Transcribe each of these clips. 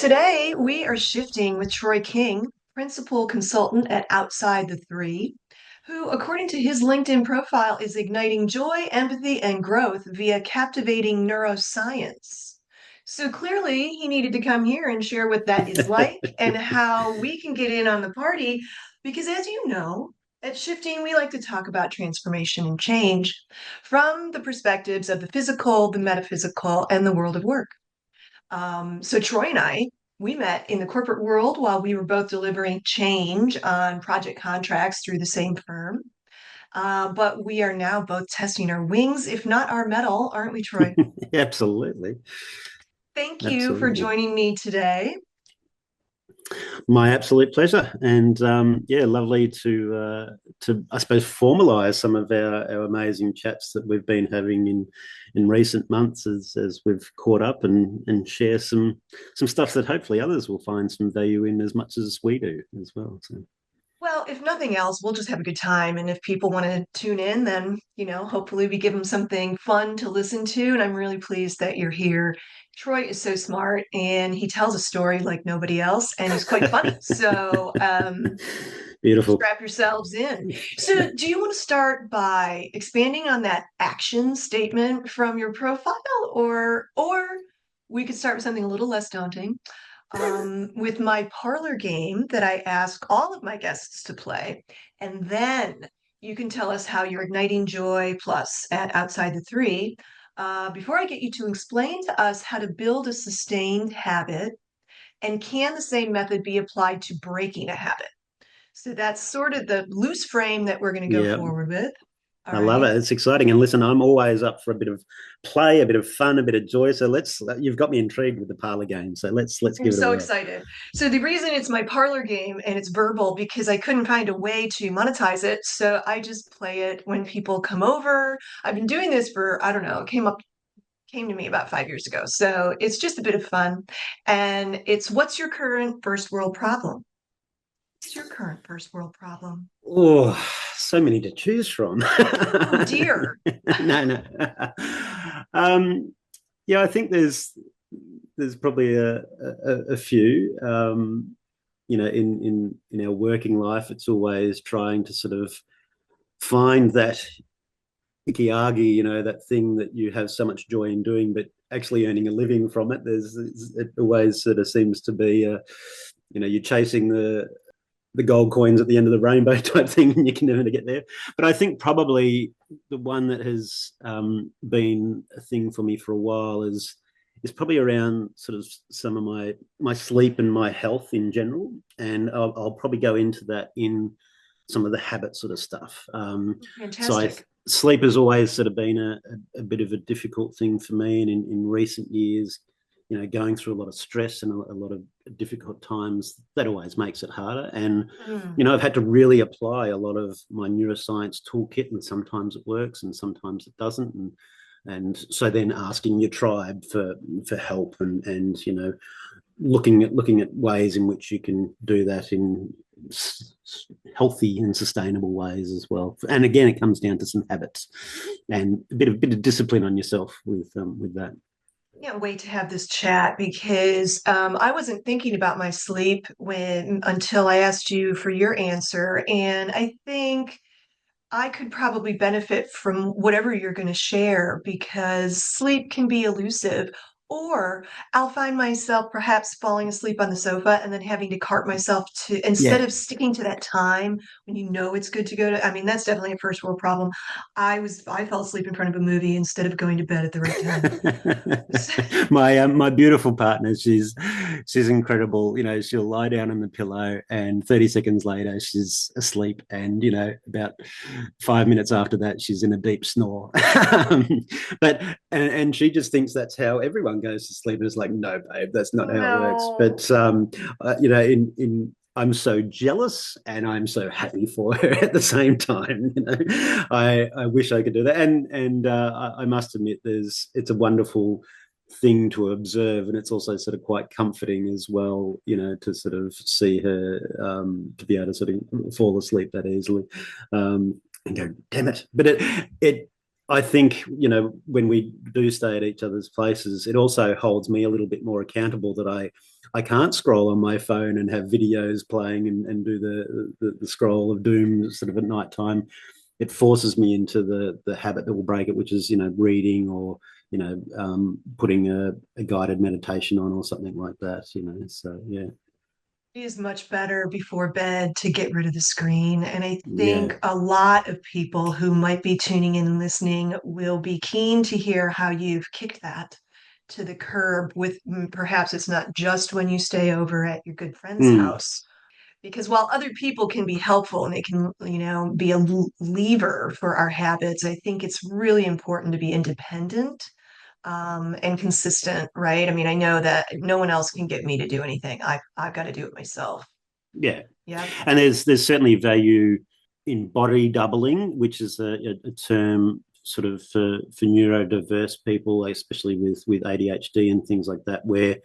Today, we are shifting with Troy King, principal consultant at Outside the Three, who, according to his LinkedIn profile, is igniting joy, empathy, and growth via captivating neuroscience. So clearly, he needed to come here and share what that is like and how we can get in on the party. Because, as you know, at Shifting, we like to talk about transformation and change from the perspectives of the physical, the metaphysical, and the world of work. So Troy and I, we met in the corporate world while we were both delivering change on project contracts through the same firm. But we are now both testing our wings, if not our mettle, aren't we, Troy? Absolutely. Thank you for Absolutely. joining me today. My absolute pleasure. And yeah, lovely to I suppose formalize some of our amazing chats that we've been having in recent months as we've caught up and share some stuff that hopefully others will find some value in as much as we do as well. So Well, if nothing else, we'll just have a good time. And if people want to tune in, then, hopefully we give them something fun to listen to. And I'm really pleased that you're here. Troy is so smart and he tells a story like nobody else, and he's quite funny. So, beautiful. strap yourselves in. So, do you want to start by expanding on that action statement from your profile, or we could start with something a little less daunting? With my parlor game that I ask all of my guests to play, and then you can tell us how you're igniting joy plus at Outside the Three. Before I get you to explain to us how to build a sustained habit, and can the same method be applied to breaking a habit? So that's sort of the loose frame that we're going to go Yeah. forward with. All I love right. it. It's exciting. And listen, I'm always up for a bit of play, a bit of fun, a bit of joy. So you've got me intrigued with the parlor game. So let's I'm give it a so whirl. excited. So the reason it's my parlor game and it's verbal because I couldn't find a way to monetize it. So I just play it when people come over. I've been doing this for, I don't know, came to me about 5 years ago. So it's just a bit of fun. And it's what's your current first world problem? What's your current first world problem? Oh, so many to choose from. Oh dear. No, no. Um, yeah, I think there's probably a few. In our working life, it's always trying to sort of find that ikiagi, that thing that you have so much joy in doing, but actually earning a living from it. It always sort of seems to be, you're chasing the gold coins at the end of the rainbow type thing, and you can never get there. But I think probably the one that has been a thing for me for a while is probably around sort of some of my sleep and my health in general, and I'll probably go into that in some of the habit sort of stuff. So Fantastic. sleep has always sort of been a bit of a difficult thing for me, and in recent years, going through a lot of stress and a lot of difficult times, that always makes it harder. And, Mm. I've had to really apply a lot of my neuroscience toolkit, and sometimes it works and sometimes it doesn't. And so then asking your tribe for help and looking at ways in which you can do that in healthy and sustainable ways as well. And again, it comes down to some habits and a bit of discipline on yourself with that. Can't wait to have this chat because I wasn't thinking about my sleep when until I asked you for your answer, and I think I could probably benefit from whatever you're going to share because sleep can be elusive. Or I'll find myself perhaps falling asleep on the sofa and then having to cart myself to, instead Yeah. of sticking to that time when you know it's good to go to, I mean, that's definitely a first world problem. I fell asleep in front of a movie instead of going to bed at the right time. My beautiful partner, she's incredible. She'll lie down on the pillow, and 30 seconds later she's asleep, and about 5 minutes after that she's in a deep snore. but and she just thinks that's how everyone goes to sleep. And it's like, no, babe, that's not how it works. No. But in I'm so jealous and I'm so happy for her at the same time. I wish I could do that. And I must admit, it's a wonderful thing to observe, and it's also sort of quite comforting as well, to sort of see her to be able to sort of fall asleep that easily, and go, damn it. But it I think, when we do stay at each other's places, it also holds me a little bit more accountable that I can't scroll on my phone and have videos playing and do the scroll of doom sort of at night time. It forces me into the habit that will break it, which is, reading or, putting a guided meditation on or something like that, So, yeah. It is much better before bed to get rid of the screen. And I Yeah. think a lot of people who might be tuning in and listening will be keen to hear how you've kicked that to the curb with perhaps it's not just when you stay over at your good friend's Mm. house. Because while other people can be helpful and they can, be a lever for our habits, I think it's really important to be independent and consistent, right? I mean, I know that no one else can get me to do anything. I've got to do it myself. Yeah. Yep. And there's certainly value in body doubling, which is a term sort of for neurodiverse people, especially with ADHD and things like that, where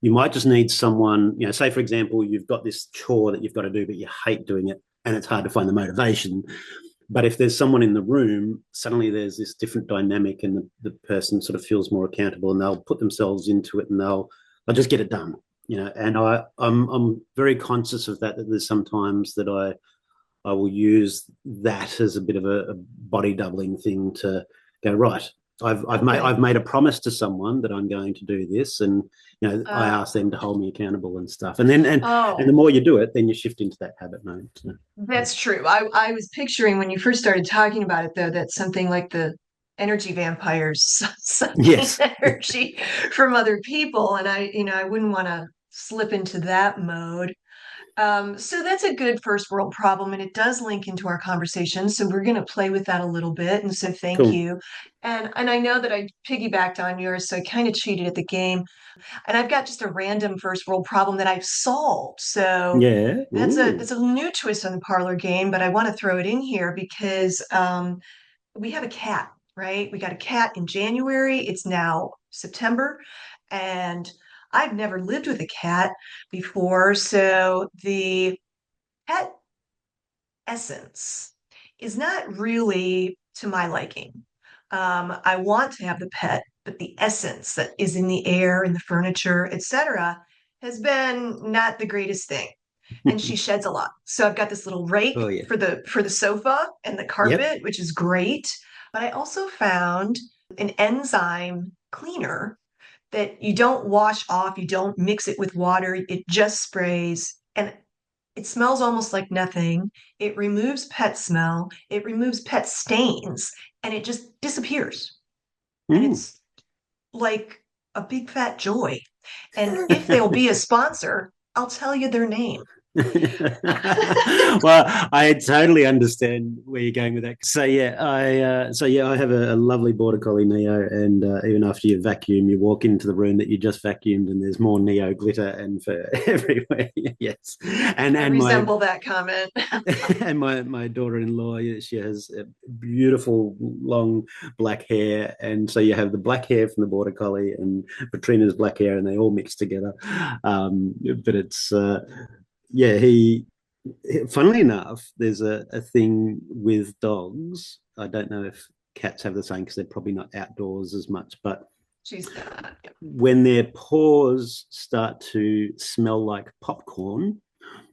you might just need someone, say for example, you've got this chore that you've got to do, but you hate doing it and it's hard to find the motivation. But if there's someone in the room, suddenly there's this different dynamic and the person sort of feels more accountable and they'll put themselves into it and they'll just get it done. And I'm very conscious of that there's sometimes that I will use that as a bit of a body doubling thing to go, right. Okay. I've made a promise to someone that I'm going to do this, and I Uh, ask them to hold me accountable and stuff. And then and oh, the more you do it, then you shift into that habit mode. So, yeah. that's true. I was picturing when you first started talking about it, though, that something like the energy vampires sucking Yes. energy from other people. And I wouldn't want to slip into that mode. So that's a good first world problem, and it does link into our conversation. So we're going to play with that a little bit. And so thank Cool. you. And I know that I piggybacked on yours, so I kind of cheated at the game. And I've got just a random first world problem that I've solved. So Yeah. that's Ooh. a new twist on the parlor game, but I want to throw it in here because we have a cat, right? We got a cat in January. It's now September, and I've never lived with a cat before. So the pet essence is not really to my liking. I want to have the pet, but the essence that is in the air and the furniture, etc., has been not the greatest thing. And she sheds a lot. So I've got this little rake Oh yeah. for the sofa and the Yep. carpet, which is great. But I also found an enzyme cleaner that you don't wash off, you don't mix it with water, it just sprays. And it smells almost like nothing. It removes pet smell, it removes pet stains, and it just disappears. And Mm. it's like a big fat joy. And if they'll be a sponsor, I'll tell you their name. Well, I totally understand where you're going with that. So yeah, I have a lovely border collie Neo, and even after you vacuum, you walk into the room that you just vacuumed, and there's more Neo glitter and fur everywhere. Yes, and I and my resemble that comment. and my daughter-in-law, yeah, she has beautiful long black hair, and so you have the black hair from the border collie and Katrina's black hair, and they all mix together. But it's yeah, he. Funnily enough, there's a thing with dogs. I don't know if cats have the same because they're probably not outdoors as much, but She's not. when their paws start to smell like popcorn,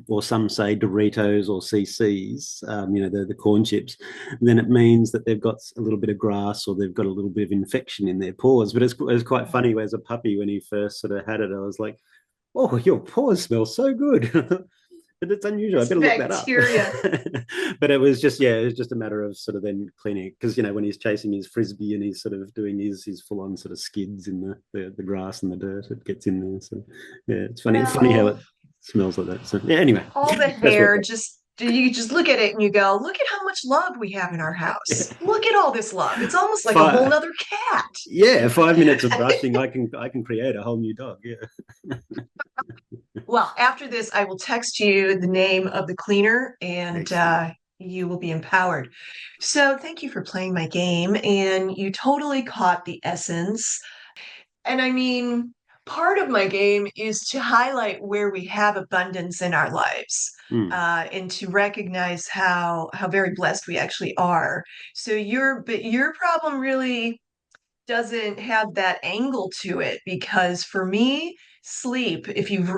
or some say Doritos or CCs, the corn chips, then it means that they've got a little bit of grass or they've got a little bit of infection in their paws. But it's quite funny as a puppy when he first sort of had it, I was like, oh, your paws smell so good. But it's unusual. I It's better look that up. bacteria. But it was just a matter of sort of then cleaning it because when he's chasing his frisbee and he's sort of doing his full on sort of skids in the grass and the dirt, it gets in there. So yeah, it's funny how Well, it smells like that. So yeah, anyway, all the that's where hair, just you just look at it and you go, look at how much love we have in our house. yeah. Look at all this love. It's almost like a whole five, nother yeah, 5 minutes of brushing, I can create a whole new dog. Yeah, Well, after this, I will text you the name of the cleaner and excellent. you will be empowered. So, thank you for playing my game. And you totally caught the essence. And I mean, Part of my game is to highlight where we have abundance in our lives, Mm. and to recognize how very blessed we actually are. So your problem really doesn't have that angle to it, because for me, sleep, if you've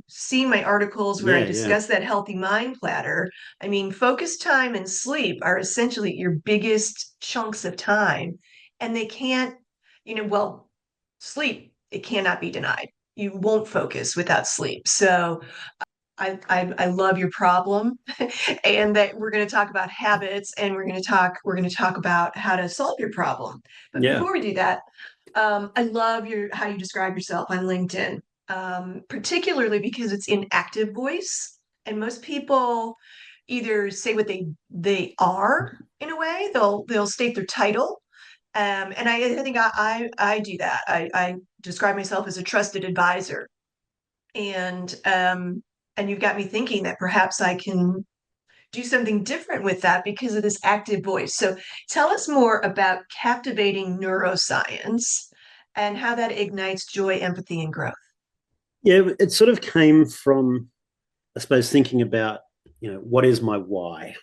seen my articles where I Yeah, yeah, discuss that healthy mind platter, I mean, focus time and sleep are essentially your biggest chunks of time, and they can't, well, sleep, it cannot be denied. You won't focus without sleep. So I love your problem, and that we're going to talk about habits, and we're going to talk about how to solve your problem. But yeah, before we do that, I love your how you describe yourself on LinkedIn, particularly because it's in active voice, and most people either say what they are in a way. They'll state their title, and I think I do that. I describe myself as a trusted advisor, and you've got me thinking that perhaps I can do something different with that because of this active voice. So tell us more about captivating neuroscience and how that ignites joy, empathy, and growth. yeah. It sort of came from, I suppose, thinking about, what is my why?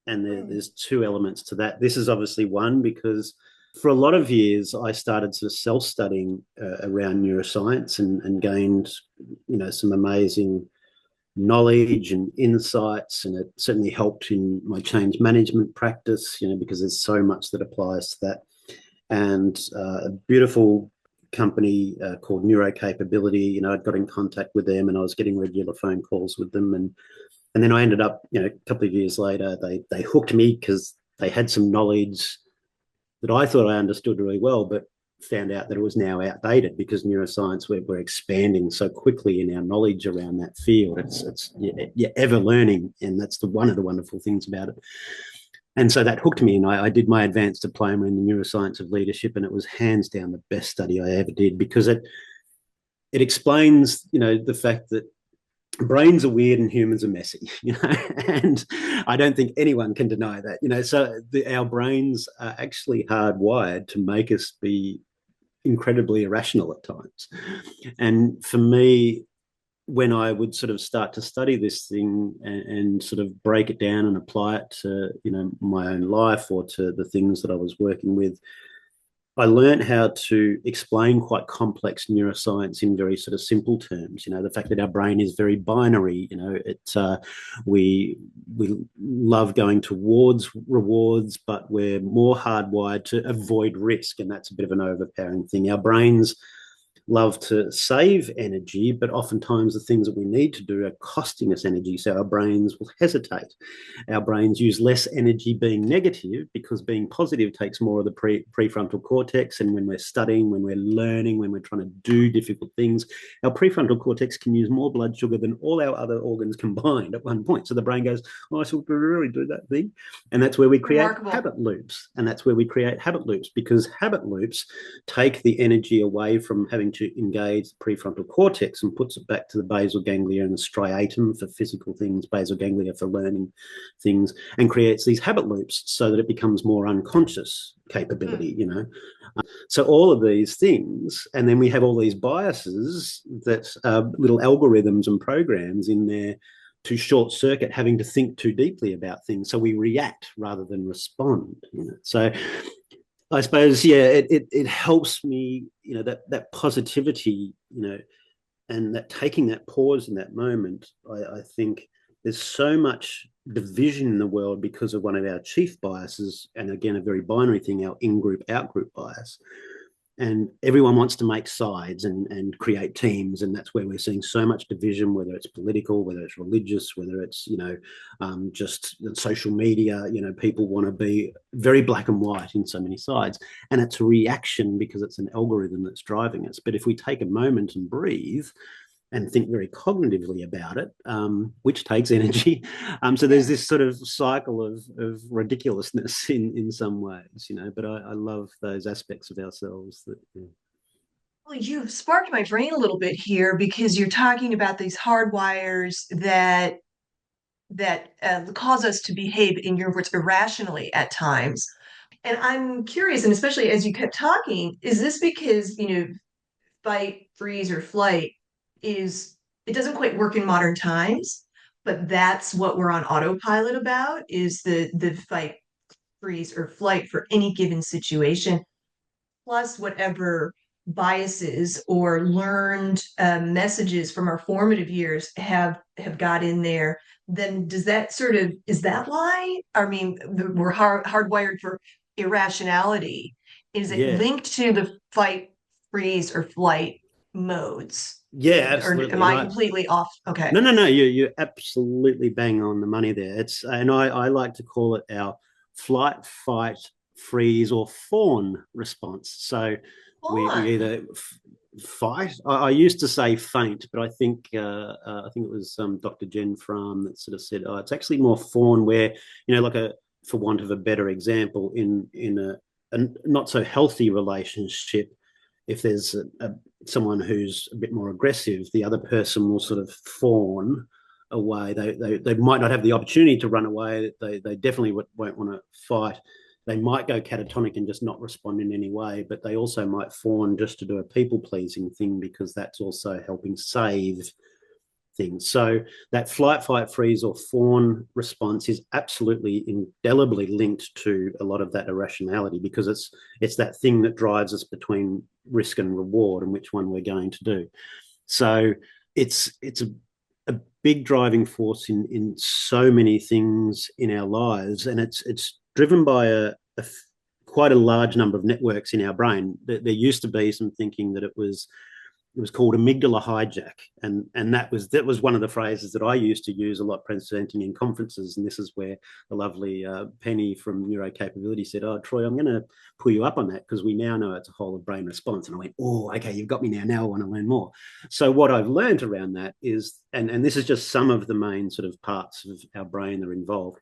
And Mm, there's two elements to that. This is obviously one because for a lot of years I started sort of self-studying around neuroscience and gained, some amazing knowledge and insights, and it certainly helped in my change management practice, because there's so much that applies to that. And a beautiful company called Neurocapability, I'd got in contact with them and I was getting regular phone calls with them, and then I ended up, a couple of years later, they hooked me because they had some knowledge that I thought I understood really well, but found out that it was now outdated because neuroscience, we're expanding so quickly in our knowledge around that field. It's you're ever learning, and that's one of the wonderful things about it. And so that hooked me, and I did my advanced diploma in the neuroscience of leadership, and it was hands down the best study I ever did because it explains, the fact that brains are weird and humans are messy, and I don't think anyone can deny that, so our brains are actually hardwired to make us be incredibly irrational at times. And for me, when I would sort of start to study this thing and sort of break it down and apply it to, my own life or to the things that I was working with, I learned how to explain quite complex neuroscience in very sort of simple terms. The fact that our brain is very binary. We love going towards rewards, but we're more hardwired to avoid risk, and that's a bit of an overpowering thing. Our brains love to save energy, but oftentimes the things that we need to do are costing us energy. So our brains will hesitate. Our brains use less energy being negative because being positive takes more of the prefrontal cortex. And when we're studying, when we're learning, when we're trying to do difficult things, our prefrontal cortex can use more blood sugar than all our other organs combined at one point. So the brain goes, oh, I should really do that thing. And that's where we create remarkable. habit loops. And that's where we create habit loops because habit loops take the energy away from having to engage the prefrontal cortex and puts it back to the basal ganglia and the striatum for physical things, basal ganglia for learning things, and creates these habit loops so that it becomes more unconscious Mm, capability. So all of these things, and then we have all these biases that little algorithms and programs in there to short circuit having to think too deeply about things. So we react rather than respond. So I suppose, yeah, it helps me, that positivity, and that taking that pause in that moment. I think there's so much division in the world because of one of our chief biases, and again, a very binary thing, our in-group, out-group bias, and everyone wants to make sides and create teams, and that's where we're seeing so much division, whether it's political, whether it's religious, whether it's just social media. People want to be very black and white in so many sides, and it's a reaction because it's an algorithm that's driving us. But if we take a moment and breathe and think very cognitively about it, which takes energy. So there's yeah. this sort of cycle of ridiculousness in some ways, but I love those aspects of ourselves that, yeah. Well, you've sparked my brain a little bit here because you're talking about these hardwires that cause us to behave, in your words, irrationally at times. And I'm curious, and especially as you kept talking, is this because, fight, freeze, or flight is it doesn't quite work in modern times, but that's what we're on autopilot about is the fight, freeze, or flight for any given situation, plus whatever biases or learned messages from our formative years have got in there. Then does that sort of is that why? I mean, we're hardwired for irrationality. Is it Yeah, linked to the fight, freeze, or flight modes? yeah, Or absolutely. am And I I completely off? Okay. no, you're absolutely bang on the money there. It's and I like to call it our flight, fight, freeze, or fawn response. So we On. either fight. I used to say faint, but I think it was Dr. Jen Fram that sort of said, "Oh, it's actually more fawn." Where like a for want of a better example, in a not so healthy relationship, if there's someone who's a bit more aggressive, the other person will sort of fawn away. They might not have the opportunity to run away. They definitely won't want to fight. They might go catatonic and just not respond in any way, but they also might fawn just to do a people pleasing thing because that's also helping save things. So that flight, fight, freeze, or fawn response is absolutely indelibly linked to a lot of that irrationality because it's that thing that drives us between risk and reward and which one we're going to do. So it's a big driving force in so many things in our lives, and it's driven by quite a large number of networks in our brain. There used to be some thinking that it was called amygdala hijack, and that was one of the phrases that I used to use a lot presenting in conferences. And this is where the lovely Penny from Neurocapability said, "Oh, Troy, I'm going to pull you up on that because we now know it's a whole of brain response." And I went, "Oh, okay, you've got me now. Now I want to learn more." So what I've learned around that is, and this is just some of the main sort of parts of our brain that are involved,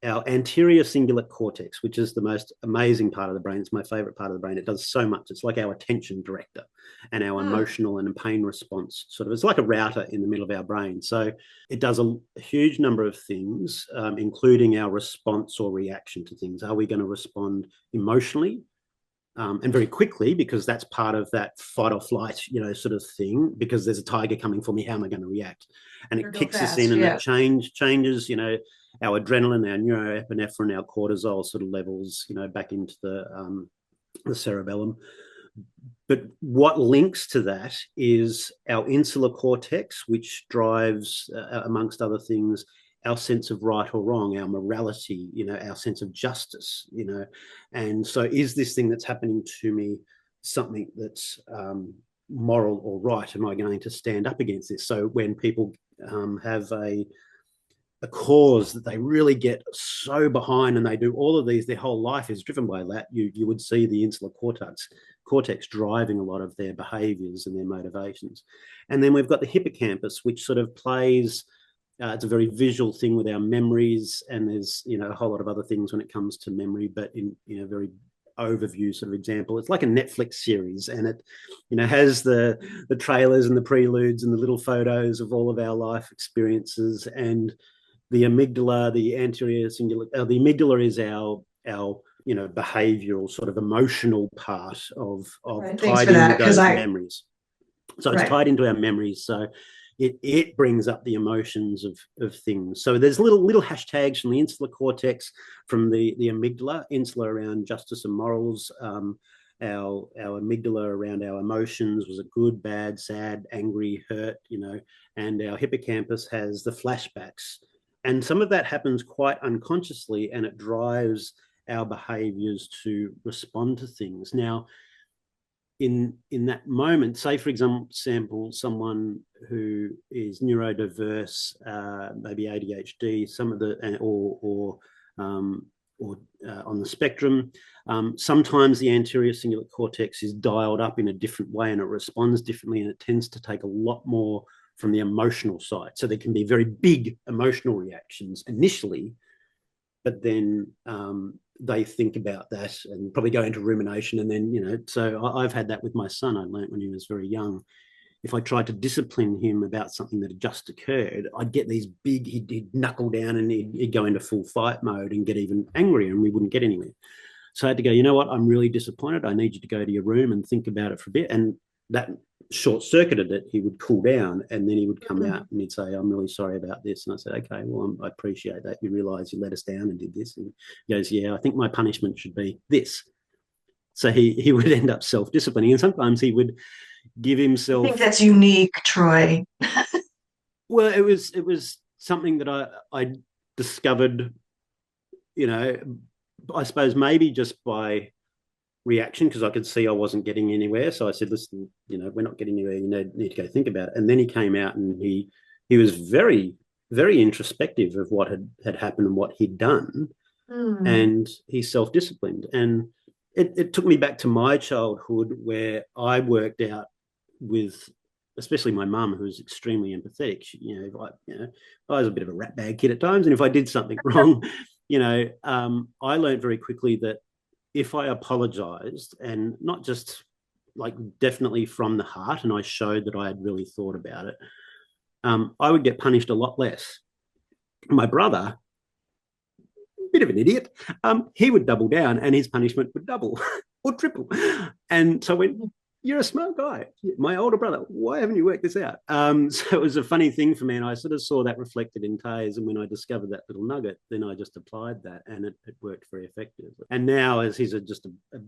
our anterior cingulate cortex, which is the most amazing part of the brain. It's my favorite part of the brain. It does so much. It's like our attention director and our Hmm. emotional and pain response sort of. It's like a router in the middle of our brain. So it does a huge number of things, including our response or reaction to things. Are we going to respond emotionally? And very quickly, because that's part of that fight or flight, sort of thing. Because there's a tiger coming for me, how am I going to react? And Or it go kicks us in, fast. and it Yeah. changes, our adrenaline, our neuroepinephrine, our cortisol sort of levels, back into the cerebellum. But what links to that is our insular cortex, which drives, amongst other things, our sense of right or wrong, our morality, our sense of justice, And so, is this thing that's happening to me something that's moral or right? Am I going to stand up against this? So, when people have a cause that they really get so behind and they do all of these, their whole life is driven by that, you would see the insular cortex driving a lot of their behaviors and their motivations. And then we've got the hippocampus, which sort of plays, it's a very visual thing with our memories, and there's a whole lot of other things when it comes to memory, but in a very overview sort of example, it's like a Netflix series, and it has the trailers and the preludes and the little photos of all of our life experiences. And the amygdala, the anterior cingulate, the amygdala is our behavioral sort of emotional part of Right. Thanks tied for into that. Because those I, memories. So it's right. tied into our memories. So it brings up the emotions of things. So there's little hashtags from the insular cortex, from the amygdala, insular around justice and morals. Our amygdala around our emotions, was it good, bad, sad, angry, hurt, and our hippocampus has the flashbacks. And some of that happens quite unconsciously, and it drives our behaviors to respond to things. Now, in that moment, say for example, someone who is neurodiverse, maybe ADHD, some of the on the spectrum, sometimes the anterior cingulate cortex is dialed up in a different way and it responds differently, and it tends to take a lot more from the emotional side. So there can be very big emotional reactions initially, but then they think about that and probably go into rumination. And then, so I've had that with my son. I learned when he was very young. If I tried to discipline him about something that had just occurred, I'd get these big, he'd knuckle down and he'd go into full fight mode and get even angrier, and we wouldn't get anywhere. So I had to go, you know what, I'm really disappointed. I need you to go to your room and think about it for a bit. And that short-circuited it, he would cool down, and then he would come out Mm. and he'd say, "I'm really sorry about this." And I said, "Okay, well, I appreciate that. You realise you let us down and did this." And he goes, "Yeah, I think my punishment should be this." So he would end up self-disciplining, and sometimes he would give I think himself. that's unique, Troy. Well, it was something that I discovered, you know, I suppose maybe just by reaction, because I could see I wasn't getting anywhere. So I said, "Listen, we're not getting anywhere. You need to go think about it." And then he came out and he was very, very introspective of what had happened and what he'd done, Mm. and he self-disciplined. And it took me back to my childhood, where I worked out with, especially my mum, who was extremely empathetic. I was a bit of a ratbag kid at times, and if I did something wrong, I learned very quickly that if I apologized, and not just like definitely from the heart, and I showed that I had really thought about it, I would get punished a lot less. My brother, bit of an idiot, he would double down and his punishment would double or triple. And so when you're a smart guy, my older brother, why haven't you worked this out? So it was a funny thing for me. And I sort of saw that reflected in Tays. And when I discovered that little nugget, then I just applied that, and it worked very effectively. And now, as he's just a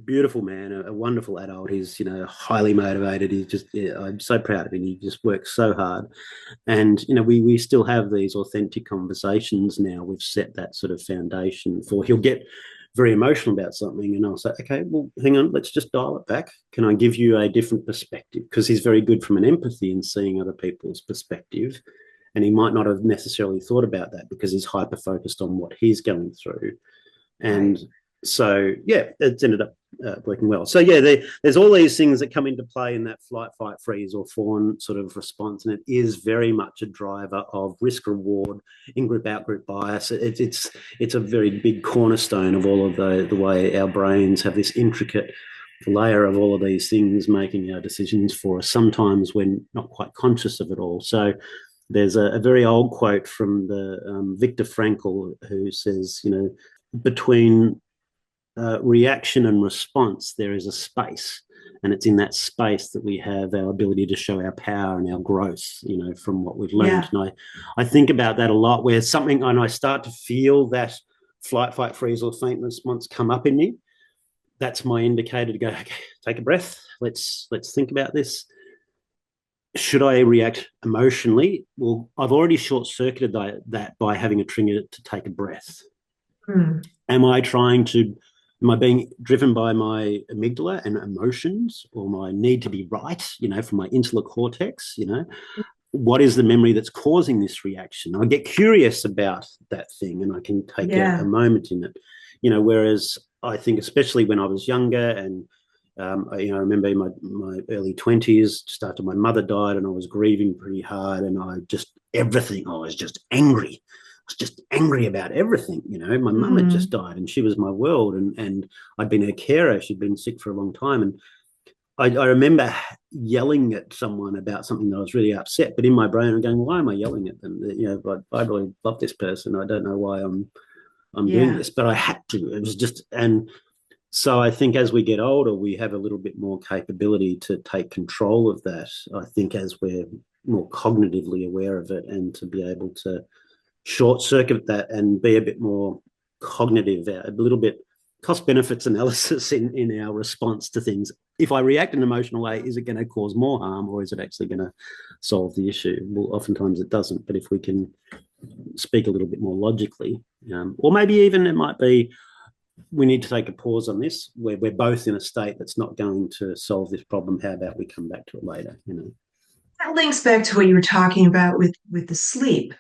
beautiful man, a wonderful adult, he's, highly motivated. He's just, yeah, I'm so proud of him. He just works so hard. And we still have these authentic conversations now. We've set that sort of foundation for, he'll get very emotional about something, and I'll say, "Okay, well, hang on, let's just dial it back. Can I give you a different perspective?" Because he's very good from an empathy and seeing other people's perspective, and he might not have necessarily thought about that because he's hyper focused on what he's going through. Right. And so, yeah, it's ended up working well. So, yeah, there's all these things that come into play in that flight, fight, freeze, or fawn sort of response, and it is very much a driver of risk reward, in group, out group bias. It's a very big cornerstone of all of the way our brains have this intricate layer of all of these things making our decisions for us. Sometimes we're not quite conscious of it all. So there's a very old quote from the Viktor Frankl, who says, between reaction and response, there is a space. And it's in that space that we have our ability to show our power and our growth, from what we've learned. Yeah. And I think about that a lot, where something, and I start to feel that flight, fight, freeze, or faint response come up in me. That's my indicator to go, okay, take a breath. Let's think about this. Should I react emotionally? Well, I've already short circuited that by having a trigger to take a breath. Mm. Am I being driven by my amygdala and emotions, or my need to be right, from my insular cortex? What is the memory that's causing this reaction? I get curious about that thing, and I can take a Yeah. moment in it. Whereas I think, especially when I was younger, and I remember in my early 20s, just after my mother died, and I was grieving pretty hard, and I was just angry. I was just angry about everything. My mum had just Mm. died, and she was my world, and I'd been her carer. She'd been sick for a long time, and I remember yelling at someone about something that I was really upset, but in my brain I'm going, "Why am I yelling at them? I really love this person. I don't know why I'm doing Yeah. this, but I had to." It was just, and so I think as we get older, we have a little bit more capability to take control of that. I think as we're more cognitively aware of it, and to be able to short circuit that and be a bit more cognitive, a little bit cost benefits analysis in our response to things. If I react in an emotional way, is it going to cause more harm, or is it actually going to solve the issue? Well, oftentimes it doesn't. But if we can speak a little bit more logically, or maybe even it might be, we need to take a pause on this. We're both in a state that's not going to solve this problem. How about we come back to it later? That links back to what you were talking about with the sleep,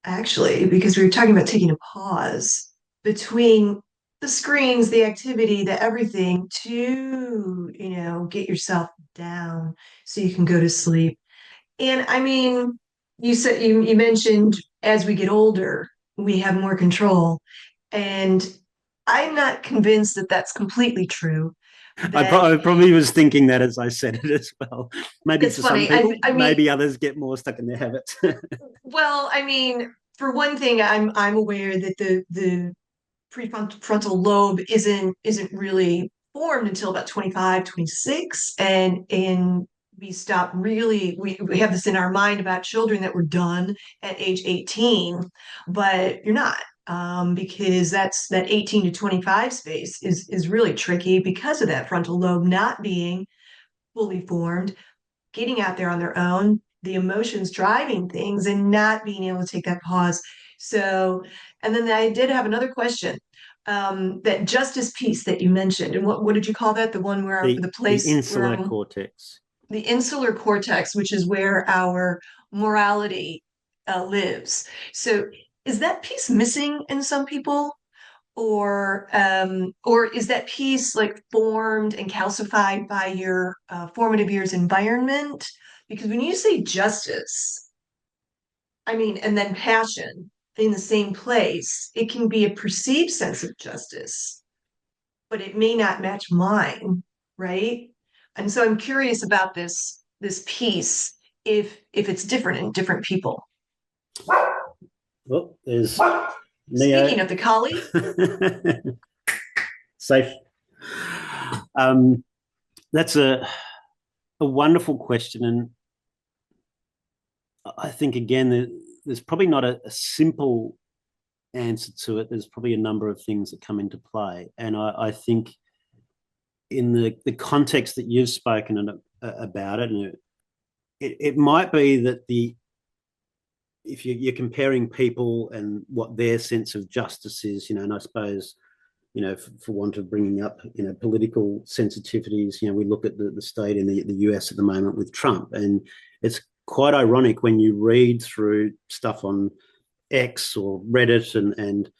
actually, because we were talking about taking a pause between the screens, the activity, the everything to, get yourself down so you can go to sleep. And I mean, you mentioned as we get older, we have more control. And I'm not convinced that that's completely true. That I probably was thinking that as I said it as well. Maybe it's to some funny. I, people, I mean, maybe others get more stuck in their habits. well, I mean, for one thing, I'm aware that the prefrontal lobe isn't really formed until about 25, 26, and we stop really we have this in our mind about children that were done at age 18, but you're not, because that 18 to 25 space is really tricky because of that frontal lobe not being fully formed, getting out there on their own, the emotions driving things, and not being able to take that pause. So, and then I did have another question. That justice piece that you mentioned, and what did you call that? The one where The the the place where insular cortex. the insular cortex, which is where our morality lives. So, is that piece missing in some people? Or is that piece like formed and calcified by your formative years environment? Because when you say justice, I mean, and then passion in the same place, it can be a perceived sense of justice, but it may not match mine, right? And so I'm curious about this piece, if it's different in different people. Well, there's Speaking Neo. of the collie, Safe. That's a wonderful question, and I think again there's probably not a simple answer to it. There's probably a number of things that come into play, and I think in the context that you've spoken about it, and it might be that the if you're comparing people and what their sense of justice is, and I suppose, for want of bringing up, political sensitivities, we look at the state in the US at the moment with Trump, and it's quite ironic when you read through stuff on X or Reddit, and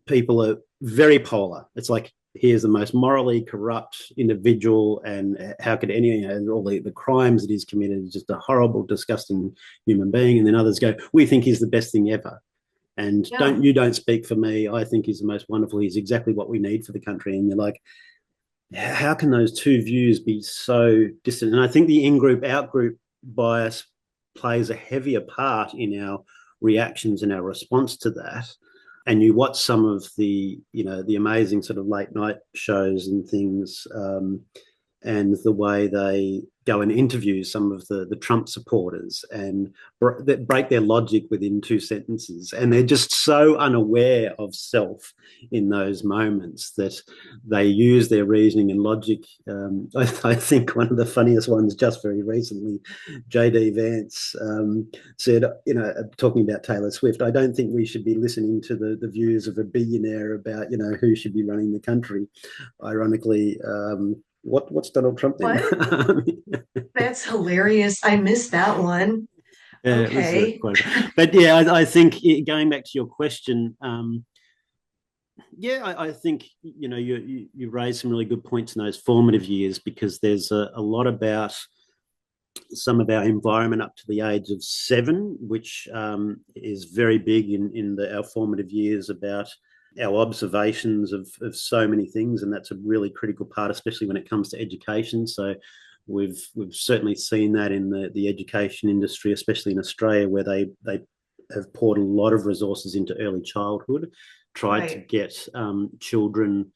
people are very polar. It's like, here's the most morally corrupt individual, and how could any, all the crimes that he's committed is just a horrible, disgusting human being. And then others go, we think he's the best thing ever. And yeah. don't speak for me. I think he's the most wonderful. He's exactly what we need for the country. And you're like, how can those two views be so distant? And I think the in-group, out-group bias plays a heavier part in our reactions and our response to that. And you watch some of the amazing sort of late night shows and things, and the way they go and interview some of the Trump supporters, and that break their logic within two sentences. And they're just so unaware of self in those moments that they use their reasoning and logic. I think one of the funniest ones just very recently, JD Vance said, talking about Taylor Swift, I don't think we should be listening to the views of a billionaire about, who should be running the country. Ironically, what's Donald Trump then? What? That's hilarious. I missed that one. Yeah, it was Okay. quite. But yeah, I think going back to your question, yeah, I think you raised some really good points in those formative years, because there's a lot about some of our environment up to the age of 7, which is very big in our formative years, about our observations of so many things, and that's a really critical part, especially when it comes to education. So we've certainly seen that in the education industry, especially in Australia, where they have poured a lot of resources into early childhood, tried to Right. get children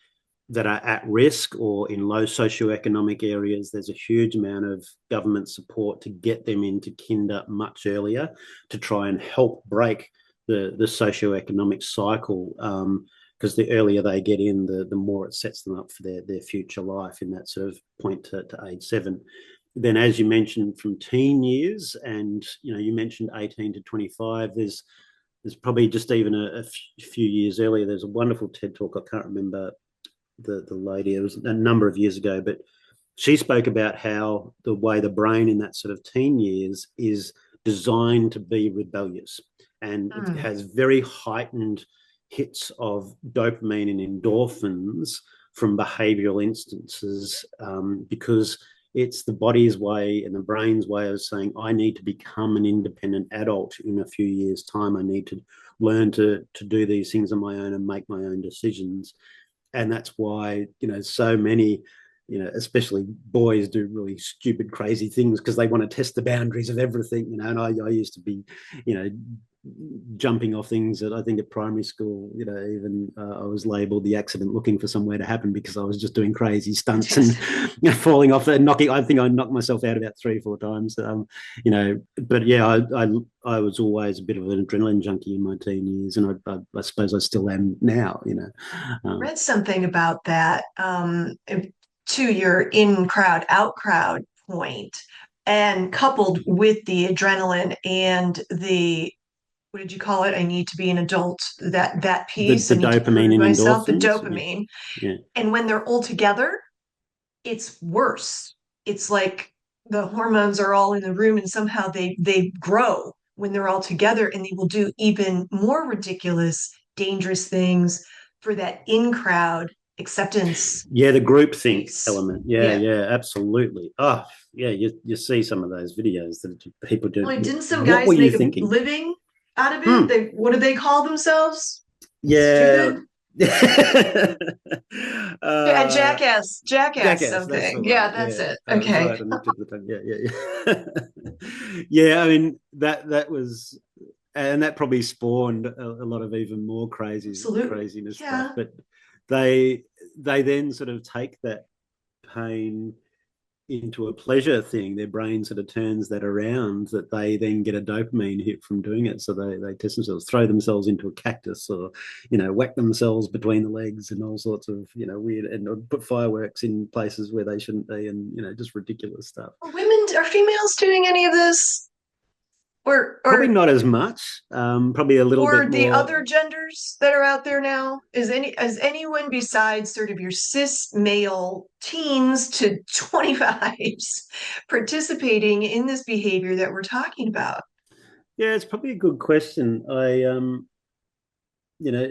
that are at risk or in low socioeconomic areas. There's a huge amount of government support to get them into kinder much earlier, to try and help break the socioeconomic cycle, because the earlier they get in, the more it sets them up for their future life in that sort of point to age 7. Then, as you mentioned, from teen years, and you mentioned 18 to 25, there's probably just even a few years earlier. There's a wonderful TED talk. I can't remember the lady. It was a number of years ago, but she spoke about how the way the brain in that sort of teen years is designed to be rebellious, and it Hmm. has very heightened hits of dopamine and endorphins from behavioral instances, because it's the body's way and the brain's way of saying, I need to become an independent adult in a few years' time. I need to learn to do these things on my own and make my own decisions. And that's why so many, especially boys, do really stupid, crazy things, because they want to test the boundaries of everything. And I used to be, you know jumping off things that I think at primary school, even I was labeled the accident looking for somewhere to happen because I was just doing crazy stunts and Yes. falling off and knocking. I think I knocked myself out about 3 or 4 times. But yeah, I was always a bit of an adrenaline junkie in my teen years, and I suppose I still am now. Um, Read something about that to your in crowd, out crowd point, and coupled with the adrenaline and the what did you call it? I need to be an adult. That the piece, I the need to dopamine prove and myself, the endorphins, yeah, dopamine. yeah. And when they're all together, it's worse. It's like the hormones are all in the room and somehow they grow when they're all together and they will do even more ridiculous, dangerous things for that in crowd acceptance Yeah, the group think piece. element. Yeah, Yeah. yeah, absolutely. Oh, yeah, you see some of those videos that people do. Like, didn't some What were guys you make a thinking? living out of it? Hmm. They what do they call themselves? Yeah. Stupid? Yeah, uh, jackass Jackass, that's something. the Yeah, one. that's Yeah, it. that was Okay. right on the tip of the tongue. Yeah, yeah, yeah. Yeah, I mean that was, and that probably spawned a lot of even more Absolutely. craziness stuff. Yeah. But they they then sort of take that pain into a pleasure thing. Their brain sort of turns that around, that they then get a dopamine hit from doing it. So they test themselves, throw themselves into a cactus, or whack themselves between the legs and all sorts of weird, and put fireworks in places where they shouldn't be, and just ridiculous stuff. Are females doing any of this? Or Probably or not as much. Probably a little bit or the more. other genders that are out there now? Is anyone besides sort of your cis male teens to 25s participating in this behavior that we're talking about? Yeah, it's probably a good question. You know,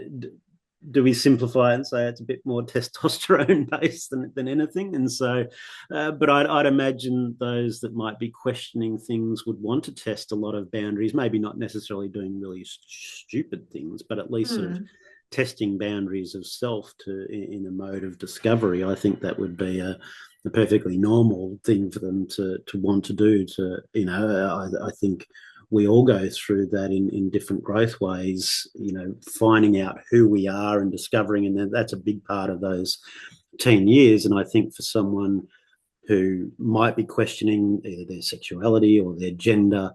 do we simplify it and say it's a bit more testosterone based than anything? And so, but I'd imagine those that might be questioning things would want to test a lot of boundaries, maybe not necessarily doing really stupid things, but at least sort of Hmm. testing boundaries of self in a mode of discovery. I think that would be a perfectly normal thing for them to want to do. I think we all go through that in different growth ways, finding out who we are and discovering. And that's a big part of those teen years. And I think for someone who might be questioning either their sexuality or their gender,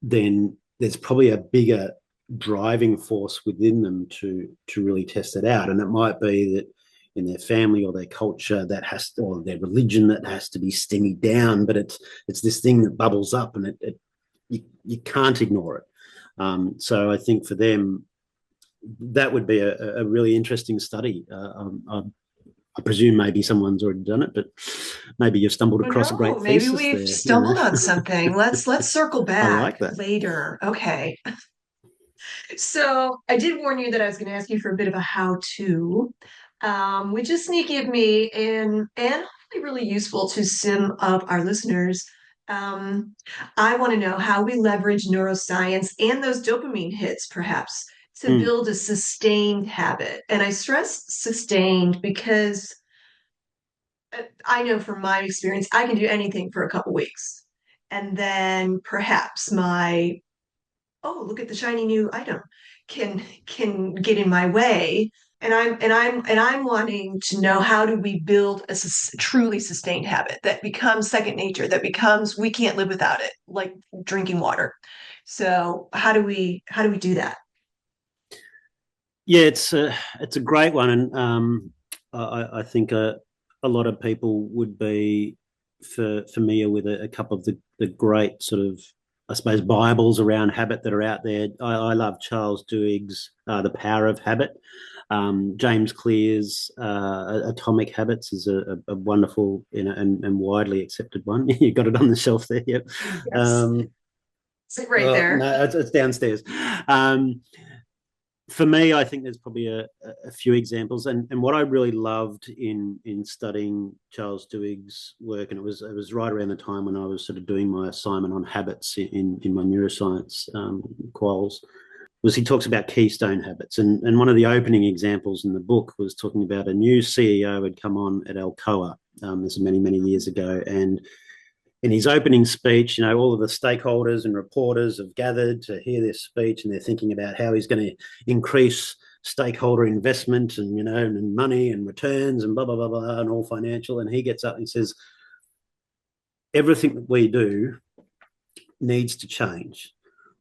then there's probably a bigger driving force within them to really test it out. And it might be that in their family or their culture or their religion, that has to be stemmed down, but it's this thing that bubbles up, and you can't ignore it. So I think for them, that would be a really interesting study. I presume maybe someone's already done it, but maybe you've stumbled Oh across a no, great maybe thesis we've there. stumbled on something. Let's circle I back like that. later. Okay. So I did warn you that I was going to ask you for a bit of a how-to, which is sneaky of me and hopefully really useful to some of our listeners. I want to know how we leverage neuroscience and those dopamine hits, perhaps, to Mm, build a sustained habit. And I stress sustained because I know from my experience, I can do anything for a couple weeks. And then perhaps my oh, look at the shiny new item can get in my way. And I'm wanting to know how do we build a truly sustained habit that becomes second nature, that becomes we can't live without it, like drinking water. So how do we do that? yeah, it's a great one, and I think a lot of people would be familiar with a couple of the great sort of, I suppose, Bibles around habit that are out there. I love Charles Duhigg's The Power of Habit. James Clear's Atomic Habits is a wonderful, and widely accepted one. You got it on the shelf there. Yep. Yes, Um, sit right there. no, it's downstairs. For me, I think there's probably a few examples, and what I really loved in studying Charles Duhigg's work, and it was right around the time when I was sort of doing my assignment on habits in my neuroscience quals, was he talks about keystone habits, and one of the opening examples in the book was talking about a new CEO had come on at Alcoa, this is many years ago, and in his opening speech, all of the stakeholders and reporters have gathered to hear this speech, and they're thinking about how he's going to increase stakeholder investment and money and returns and blah, blah, blah, blah, and all financial. And he gets up and says, everything that we do needs to change.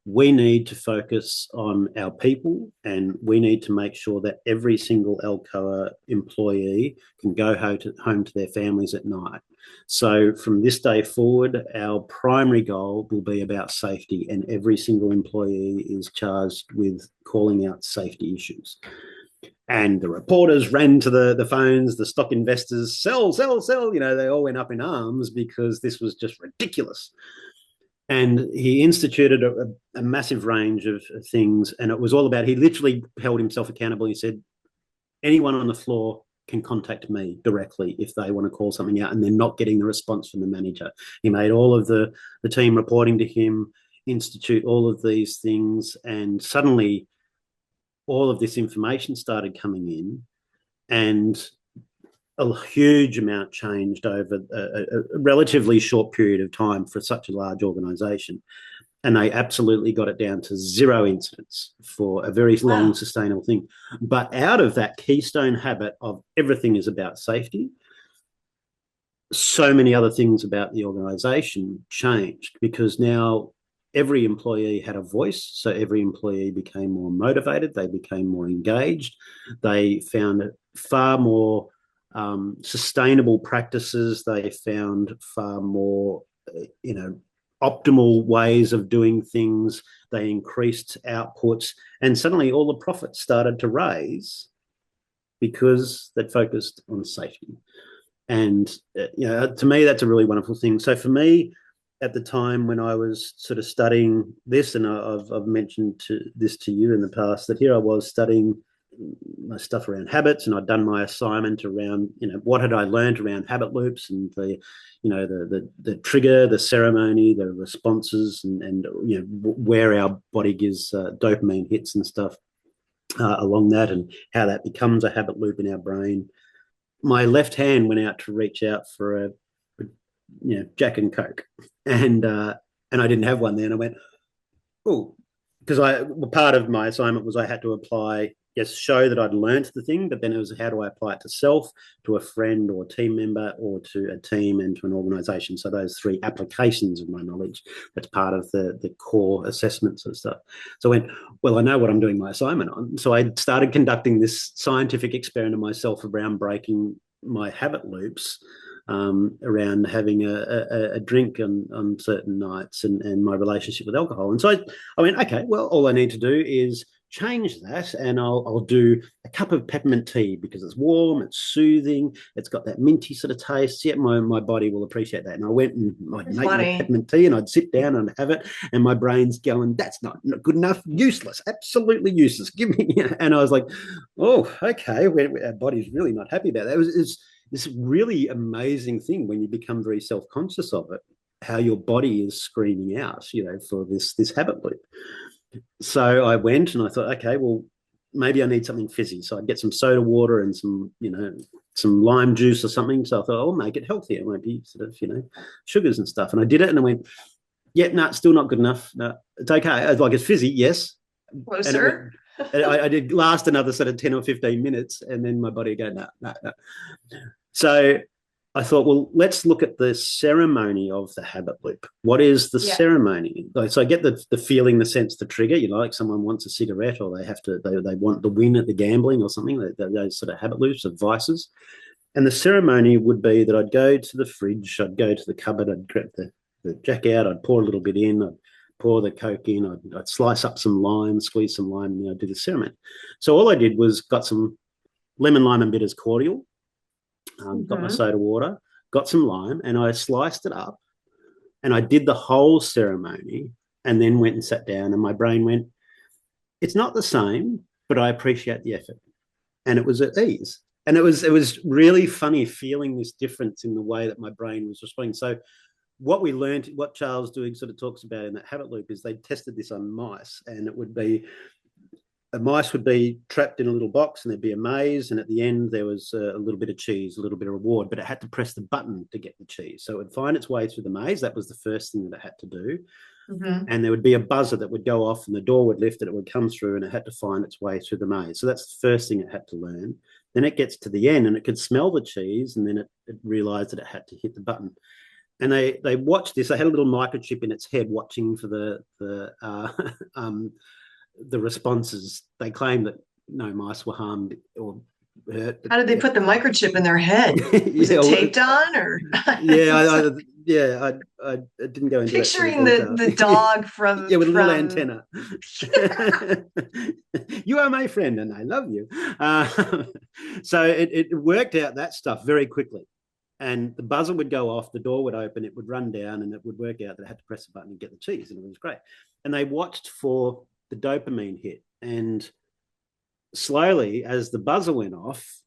We need to focus on our people, and we need to make sure that every single Alcoa employee can go home to their families at night. So from this day forward, our primary goal will be about safety, and every single employee is charged with calling out safety issues. And the reporters ran to the phones, the stock investors, sell, sell, sell. They all went up in arms because this was just ridiculous. And he instituted a massive range of things. And it was all about, he literally held himself accountable. He said, anyone on the floor can contact me directly if they want to call something out and they're not getting the response from the manager. He made all of the team reporting to him institute all of these things. And suddenly all of this information started coming in, and a huge amount changed over a relatively short period of time for such a large organization. And they absolutely got it down to 0 incidents for a very long, Wow. sustainable thing. But out of that keystone habit of everything is about safety, so many other things about the organization changed, because now every employee had a voice. So every employee became more motivated. They became more engaged. They found far more sustainable practices. They found far more, optimal ways of doing things. They increased outputs, and suddenly all the profits started to raise because they focused on safety. And to me, that's a really wonderful thing. So for me, at the time when I was sort of studying this, and I've mentioned this to you in the past, that here I was studying my stuff around habits, and I'd done my assignment around, what had I learned around habit loops, and the trigger, the ceremony, the responses, and where our body gives dopamine hits and stuff along that, and how that becomes a habit loop in our brain. My left hand went out to reach out for a Jack and Coke, and I didn't have one then. I went, oh, because part of my assignment was I had to apply, yes, show that I'd learnt the thing, but then it was how do I apply it to self, to a friend or team member, or to a team and to an organisation. So those 3 applications of my knowledge, that's part of the core assessments and stuff. So I went, well, I know what I'm doing my assignment on. So I started conducting this scientific experiment myself around breaking my habit loops, around having a drink on certain nights, and my relationship with alcohol. And so I went, okay, well, all I need to do is change that, and I'll do a cup of peppermint tea because it's warm, it's soothing, it's got that minty sort of taste. Yeah, my body will appreciate that. And I went and I'd It's make my funny. peppermint tea, and I'd sit down and have it, and my brain's going, that's not good enough, useless, absolutely useless. Give me, and I was like, oh, okay, our body's really not happy about that. It was this really amazing thing when you become very self-conscious of it, how your body is screaming out, for this habit loop. So I went and I thought, okay, well, maybe I need something fizzy. So I'd get some soda water and some lime juice or something. So I thought, I'll make it healthier. It won't be sort of, sugars and stuff. And I did it, and I went, yeah, no, it's still not good enough. No, it's okay. Like, it's fizzy, yes. And it went, Closer. I did last another sort of 10 or 15 minutes, and then my body would go, no, no, no. So I thought, well, let's look at the ceremony of the habit loop. What is the Yeah. ceremony? So I get the feeling, the sense, the trigger. Like someone wants a cigarette, or they want the win at the gambling or something. Those sort of habit loops of vices. And the ceremony would be that I'd go to the fridge, I'd go to the cupboard, I'd grab the Jack out, I'd pour a little bit in, I'd pour the Coke in, I'd slice up some lime, squeeze some lime, and I'd do the ceremony. So all I did was got some lemon, lime, and bitters cordial. Got my Mm-hmm. soda water, got some lime, and I sliced it up, and I did the whole ceremony, and then went and sat down, and my brain went, it's not the same, but I appreciate the effort. And it was at ease. And it was really funny feeling this difference in the way that my brain was responding. So what we learned, what Charles Duhigg sort of talks about in that habit loop, is they tested this on mice, and it would be mice would be trapped in a little box and there'd be a maze, and at the end there was a little bit of cheese, a little bit of reward, but it had to press the button to get the cheese. So it would find its way through the maze. That was the first thing that it had to do. Hmm. And there would be a buzzer that would go off and the door would lift and it would come through, and it had to find its way through the maze. So that's the first thing it had to learn. Then it gets to the end and it could smell the cheese, and then it realized that it had to hit the button. And they watched this. They had a little microchip in its head watching for the responses. They claimed that no mice were harmed or hurt. But How did they put the microchip in their head? Was yeah, it taped on or yeah, yeah, I didn't go into that sort of picturing the detail. the dog Yeah, with a little from antenna. You are my friend, and I love you. So it worked out that stuff very quickly. And the buzzer would go off, the door would open, it would run down, and it would work out that I had to press a button and get the cheese, and it was great. And they watched for the dopamine hit, and slowly, as the buzzer went off,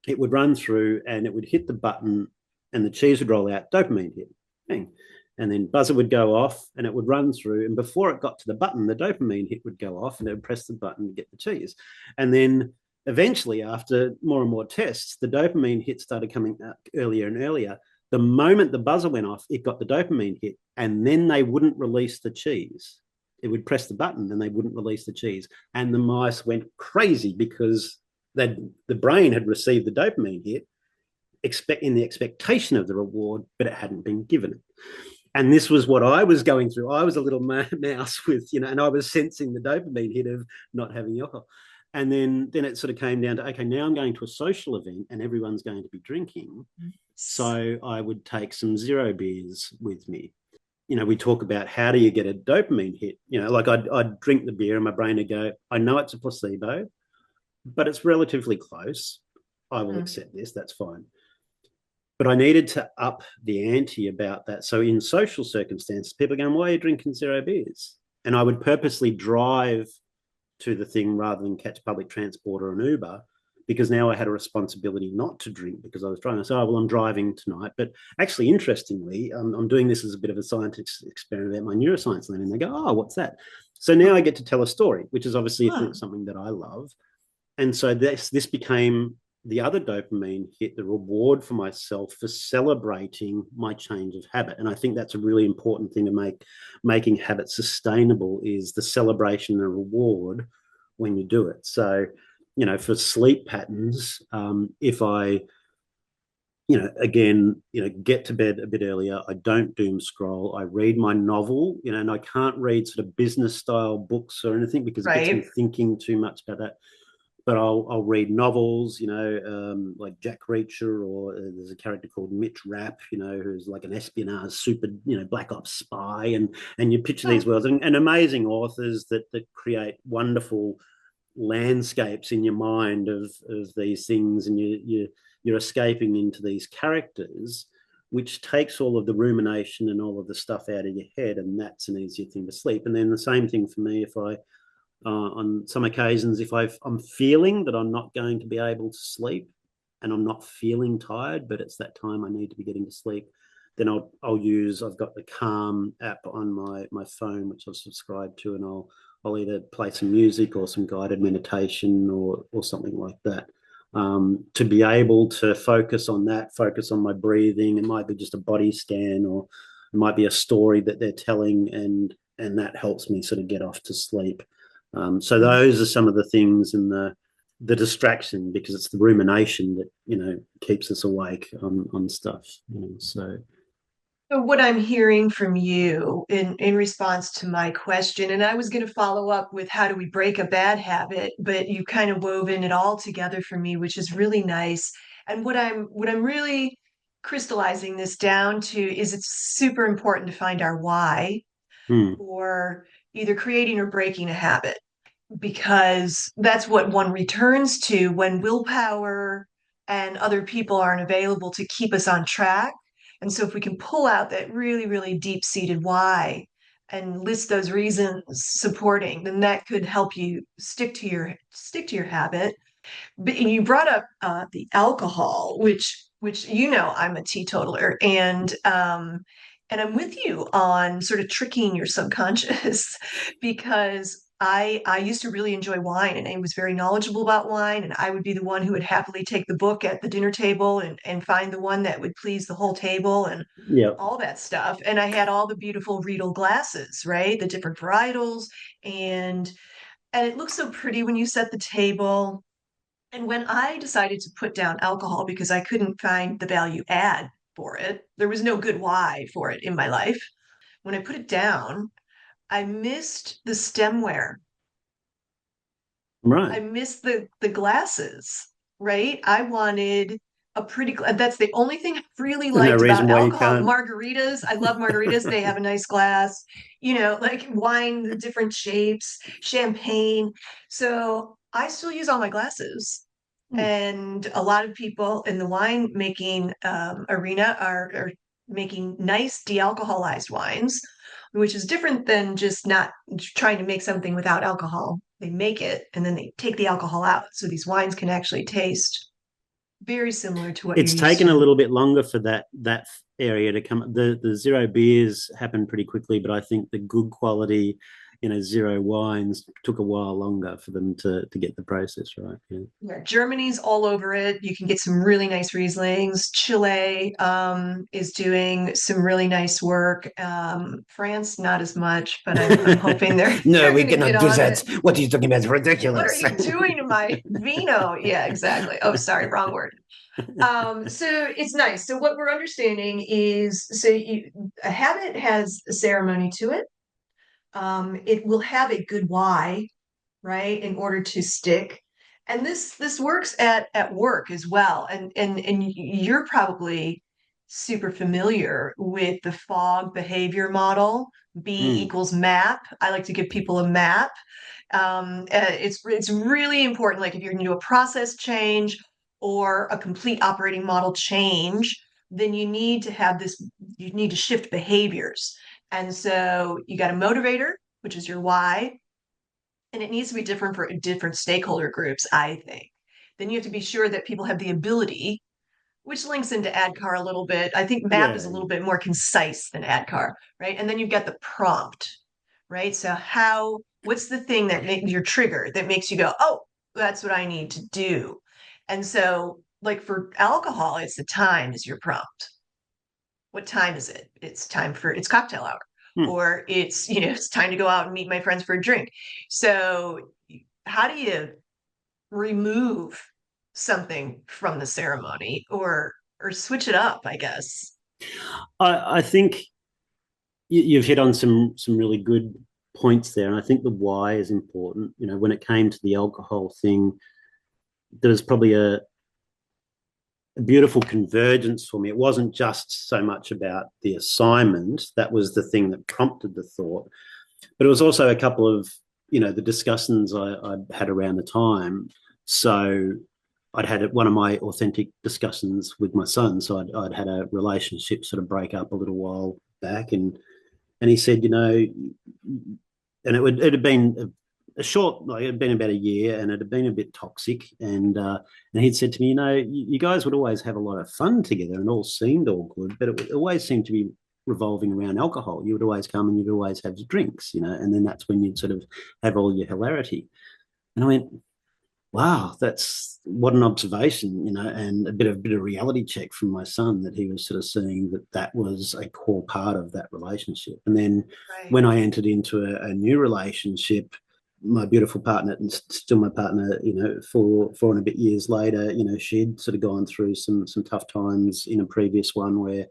it would run through and it would hit the button, and the cheese would roll out, dopamine hit. Bang. And then buzzer would go off and it would run through. And before it got to the button, the dopamine hit would go off and it would press the button to get the cheese. And then eventually, after more and more tests, the dopamine hit started coming out earlier and earlier. The moment the buzzer went off, it got the dopamine hit, and then they wouldn't release the cheese. It would press the button and they wouldn't release the cheese. And the mice went crazy because the brain had received the dopamine hit, in the expectation of the reward, but it hadn't been given it. And this was what I was going through. I was a little mouse with, and I was sensing the dopamine hit of not having alcohol. And then it sort of came down to, okay, now I'm going to a social event and everyone's going to be drinking. So I would take some zero beers with me. We talk about how do you get a dopamine hit? Like I'd drink the beer and my brain would go, I know it's a placebo, but it's relatively close. I will accept this. That's fine. But I needed to up the ante about that. So in social circumstances, people are going, why are you drinking zero beers? And I would purposely drive to the thing rather than catch public transport or an Uber, because now I had a responsibility not to drink because I was driving. So, well, I'm driving tonight. But actually, interestingly, I'm doing this as a bit of a scientific experiment about my neuroscience learning. They go, oh, what's that? So now I get to tell a story, which is obviously something that I love. And so this became the other dopamine hit, the reward for myself for celebrating my change of habit. And I think that's a really important thing to making habits sustainable, is the celebration and reward when you do it. So, for sleep patterns, if I, again, get to bed a bit earlier, I don't doom scroll, I read my novel, and I can't read sort of business style books or anything because it gets me right? thinking too much about that. But I'll read novels, like Jack Reacher, or there's a character called Mitch Rapp, who's like an espionage super, black ops spy, and you picture these worlds and amazing authors that create wonderful landscapes in your mind of these things, and you're escaping into these characters, which takes all of the rumination and all of the stuff out of your head, and that's an easier thing to sleep. And then the same thing for me, if I on some occasions, if I'm feeling that I'm not going to be able to sleep and I'm not feeling tired, but it's that time I need to be getting to sleep, then I've got the Calm app on my phone, which I've subscribed to, and I'll either play some music or some guided meditation or something like that. To be able to focus on that, focus on my breathing. It might be just a body scan, or it might be a story that they're telling, and that helps me sort of get off to sleep. So those are some of the things, and the distraction, because it's the rumination that keeps us awake on stuff. So what I'm hearing from you in response to my question, and I was going to follow up with how do we break a bad habit, but you kind of woven it all together for me, which is really nice. And what I'm really crystallizing this down to is it's super important to find our why Mm, for either creating or breaking a habit, because that's what one returns to when willpower and other people aren't available to keep us on track. And so if we can pull out that really, really deep-seated why and list those reasons supporting, then that could help you stick to your habit. But you brought up the alcohol, which I'm a teetotaler, and I'm with you on sort of tricking your subconscious because I used to really enjoy wine, and I was very knowledgeable about wine, and I would be the one who would happily take the book at the dinner table and find the one that would please the whole table and Yeah. all that stuff. And I had all the beautiful Riedel glasses, right? The different varietals, and and it looks so pretty when you set the table. And when I decided to put down alcohol because I couldn't find the value add for it, there was no good why for it in my life. When I put it down, I missed the stemware. Right. I missed the glasses, right? I wanted a pretty that's the only thing I really There's no liked reason about why you alcohol. can't. Margaritas, I love margaritas. They have a nice glass, like wine, the different shapes, champagne. So I still use all my glasses. Hmm. And a lot of people in the wine making arena are making nice de-alcoholized wines, which is different than just not trying to make something without alcohol. They make it and then they take the alcohol out. So these wines can actually taste very similar to what you're It's used taken a to. little bit longer for that area to come. The zero beers happened pretty quickly, but I think the good quality, zero wines took a while longer for them to get the process right. Yeah. Yeah, Germany's all over it. You can get some really nice Rieslings. Chile is doing some really nice work. France, not as much, but I'm hoping they're No, they're we going to get cannot do on it. that. What are you talking about? It's What are ridiculous. you doing to my vino? Yeah, exactly. Oh, sorry, wrong word. So it's nice. So what we're understanding is, a habit has a ceremony to it. It will have a good why, right, in order to stick. And this works at work as well. And you're probably super familiar with the fog behavior model. B Mm, equals map. I like to give people a map. It's really important. Like if you're going to do a process change or a complete operating model change, then you need to have this. You need to shift behaviors, and so you got a motivator, which is your why, and it needs to be different for different stakeholder groups, I think. Then you have to be sure that people have the ability, which links into ADKAR a little bit. I think MAP is yeah. a little bit more concise than ADKAR, right? And then you've got the prompt, right? So what's the thing that makes your trigger that makes you go, oh, that's what I need to do. And so, like for alcohol, it's the time is your prompt. What time is it? It's cocktail hour. Mm. Or it's time to go out and meet my friends for a drink. So how do you remove something from the ceremony or switch it up, I guess. I think you've hit on some really good points there, and I think the why is important. When it came to the alcohol thing, there was probably a beautiful convergence for me. It wasn't just so much about the assignment, that was the thing that prompted the thought, but it was also a couple of the discussions I had around the time. So I'd had one of my authentic discussions with my son. So I'd had a relationship sort of break up a little while back, and he said, and it had been a short, like it had been about a year, and it had been a bit toxic. And he'd said to me, you guys would always have a lot of fun together, and all seemed all good, but it always seemed to be revolving around alcohol. You would always come and you'd always have drinks, and then that's when you'd sort of have all your hilarity. And I went, wow, that's what an observation, and a bit of reality check from my son, that he was sort of seeing that was a core part of that relationship. And then Right. when I entered into a new relationship, my beautiful partner, and still my partner, 4 and a bit years later, she'd sort of gone through some tough times in a previous one where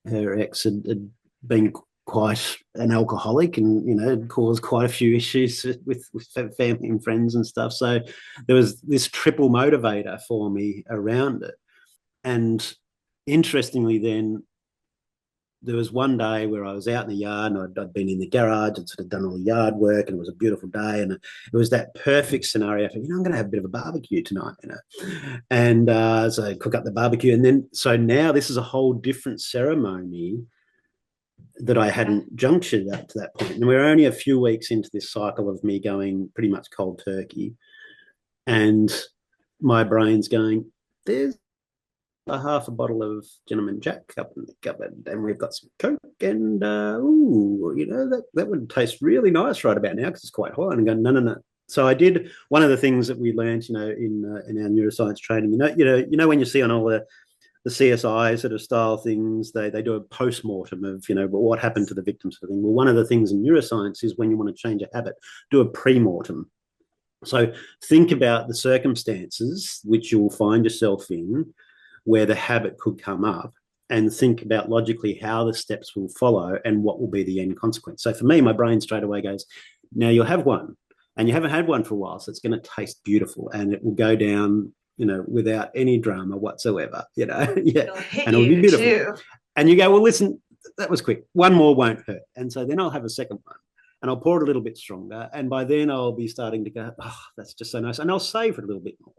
her ex had been quite an alcoholic, and caused quite a few issues with family and friends and stuff. So there was this triple motivator for me around it. And interestingly, then there was one day where I was out in the yard, and I'd been in the garage and sort of done all the yard work, and it was a beautiful day, and it was that perfect scenario for, I'm going to have a bit of a barbecue tonight, and so I cook up the barbecue, and then so now this is a whole different ceremony that I Yeah. hadn't junctured up to that point. And we're only a few weeks into this cycle of me going pretty much cold turkey. And my brain's going, there's a half a bottle of Gentleman Jack up in the cupboard, and we've got some Coke, and ooh, that would taste really nice right about now because it's quite hot. And I go, no, no, no. So I did one of the things that we learned, in our neuroscience training. When you see on all the CSI sort of style things, they do a post-mortem of, what happened to the victim sort of thing. Well, one of the things in neuroscience is when you want to change a habit, do a pre-mortem. So think about the circumstances which you'll find yourself in where the habit could come up, and think about logically how the steps will follow and what will be the end consequence. So for me, my brain straight away goes, now you'll have one, and you haven't had one for a while, so it's going to taste beautiful and it will go down, without any drama whatsoever, yeah, It'll hit and it'll be you beautiful. too. And you go, well, listen, that was quick. One more won't hurt. And so then I'll have a second one and I'll pour it a little bit stronger. And by then I'll be starting to go, oh, that's just so nice. And I'll savor it a little bit more.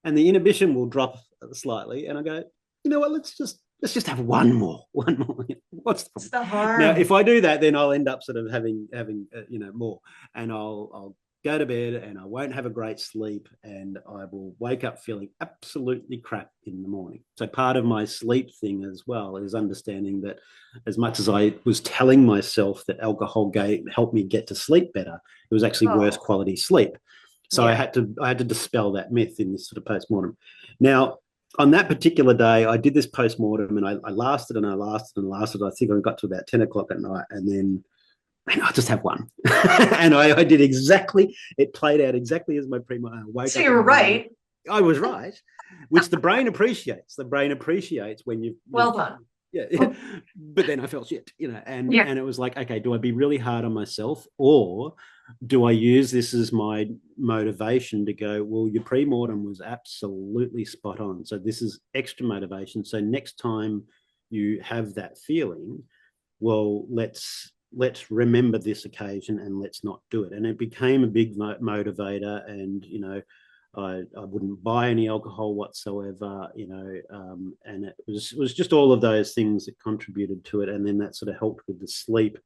And the inhibition will drop slightly. And I go, you know what, let's just have one more. What's the What's problem? the Now, harm? if I do that, then I'll end up sort of having more, and I'll go to bed and I won't have a great sleep, and I will wake up feeling absolutely crap in the morning. So part of my sleep thing as well is understanding that as much as I was telling myself that alcohol helped me get to sleep better, it was actually worse Oh, quality sleep. So I yeah. had to dispel that myth in this sort of post-mortem. Now, on that particular day, I did this post-mortem, and I lasted and I lasted and lasted. I think I got to about 10 o'clock at night, and then I just have one. And I did exactly, it played out exactly as my primo. I woke So up in you're the morning. right. I was right, which the brain appreciates. The brain appreciates when Well done. yeah, yeah. But then I felt shit, and Yeah. and it was like, okay, do I be really hard on myself, or do I use this as my motivation to go, well, your pre-mortem was absolutely spot on. So this is extra motivation. So next time you have that feeling, well, let's remember this occasion and let's not do it. And it became a big motivator. And I wouldn't buy any alcohol whatsoever, and it was just all of those things that contributed to it. And then that sort of helped with the sleep.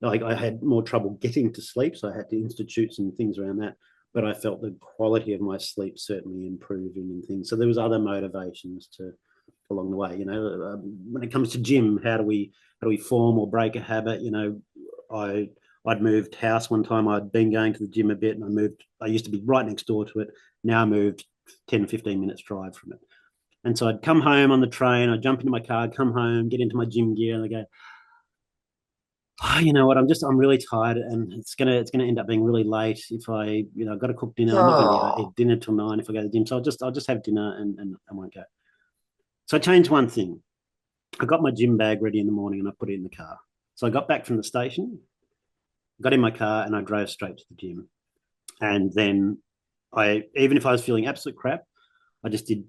Like, I had more trouble getting to sleep, so I had to institute some things around that. But I felt the quality of my sleep certainly improving and things. So there was other motivations to along the way. When it comes to gym, how do we form or break a habit? I I'd moved house one time. I'd been going to the gym a bit, and I used to be right next door to it. Now I moved 10 15 minutes drive from it. And so I'd come home on the train, I'd jump into my car, come home, get into my gym gear, and I go, oh, you know what? I'm really tired, and it's gonna end up being really late if I've got to cook dinner. I'm not gonna be able to Oh. eat dinner till 9 if I go to the gym. So I'll just have dinner and I won't go. So I changed one thing. I got my gym bag ready in the morning and I put it in the car. So I got back from the station, got in my car, and I drove straight to the gym. And then even if I was feeling absolute crap, I just did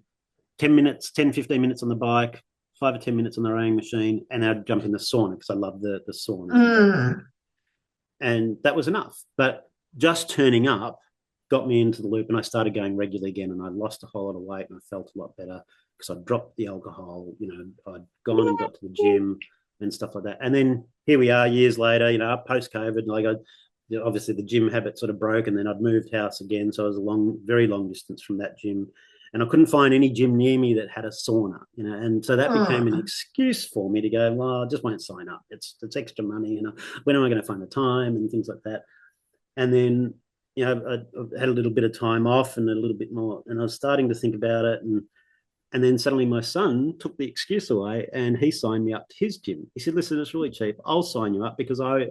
10 minutes, 10, 15 minutes on the bike, 5 or 10 minutes on the rowing machine, and I'd jump in the sauna because I love the sauna. Mm. And that was enough. But just turning up got me into the loop, and I started going regularly again, and I lost a whole lot of weight and I felt a lot better because I dropped the alcohol. I'd gone and got to the gym and stuff like that. And then here we are years later, post COVID, like obviously the gym habit sort of broke, and then I'd moved house again. So I was very long distance from that gym, and I couldn't find any gym near me that had a sauna, and so that became an Mm. excuse for me to go, well, I just won't sign up. It's extra money, when am I going to find the time and things like that. And then, I had a little bit of time off and a little bit more, and I was starting to think about it. And then suddenly my son took the excuse away and he signed me up to his gym. He said, listen, it's really cheap. I'll sign you up because I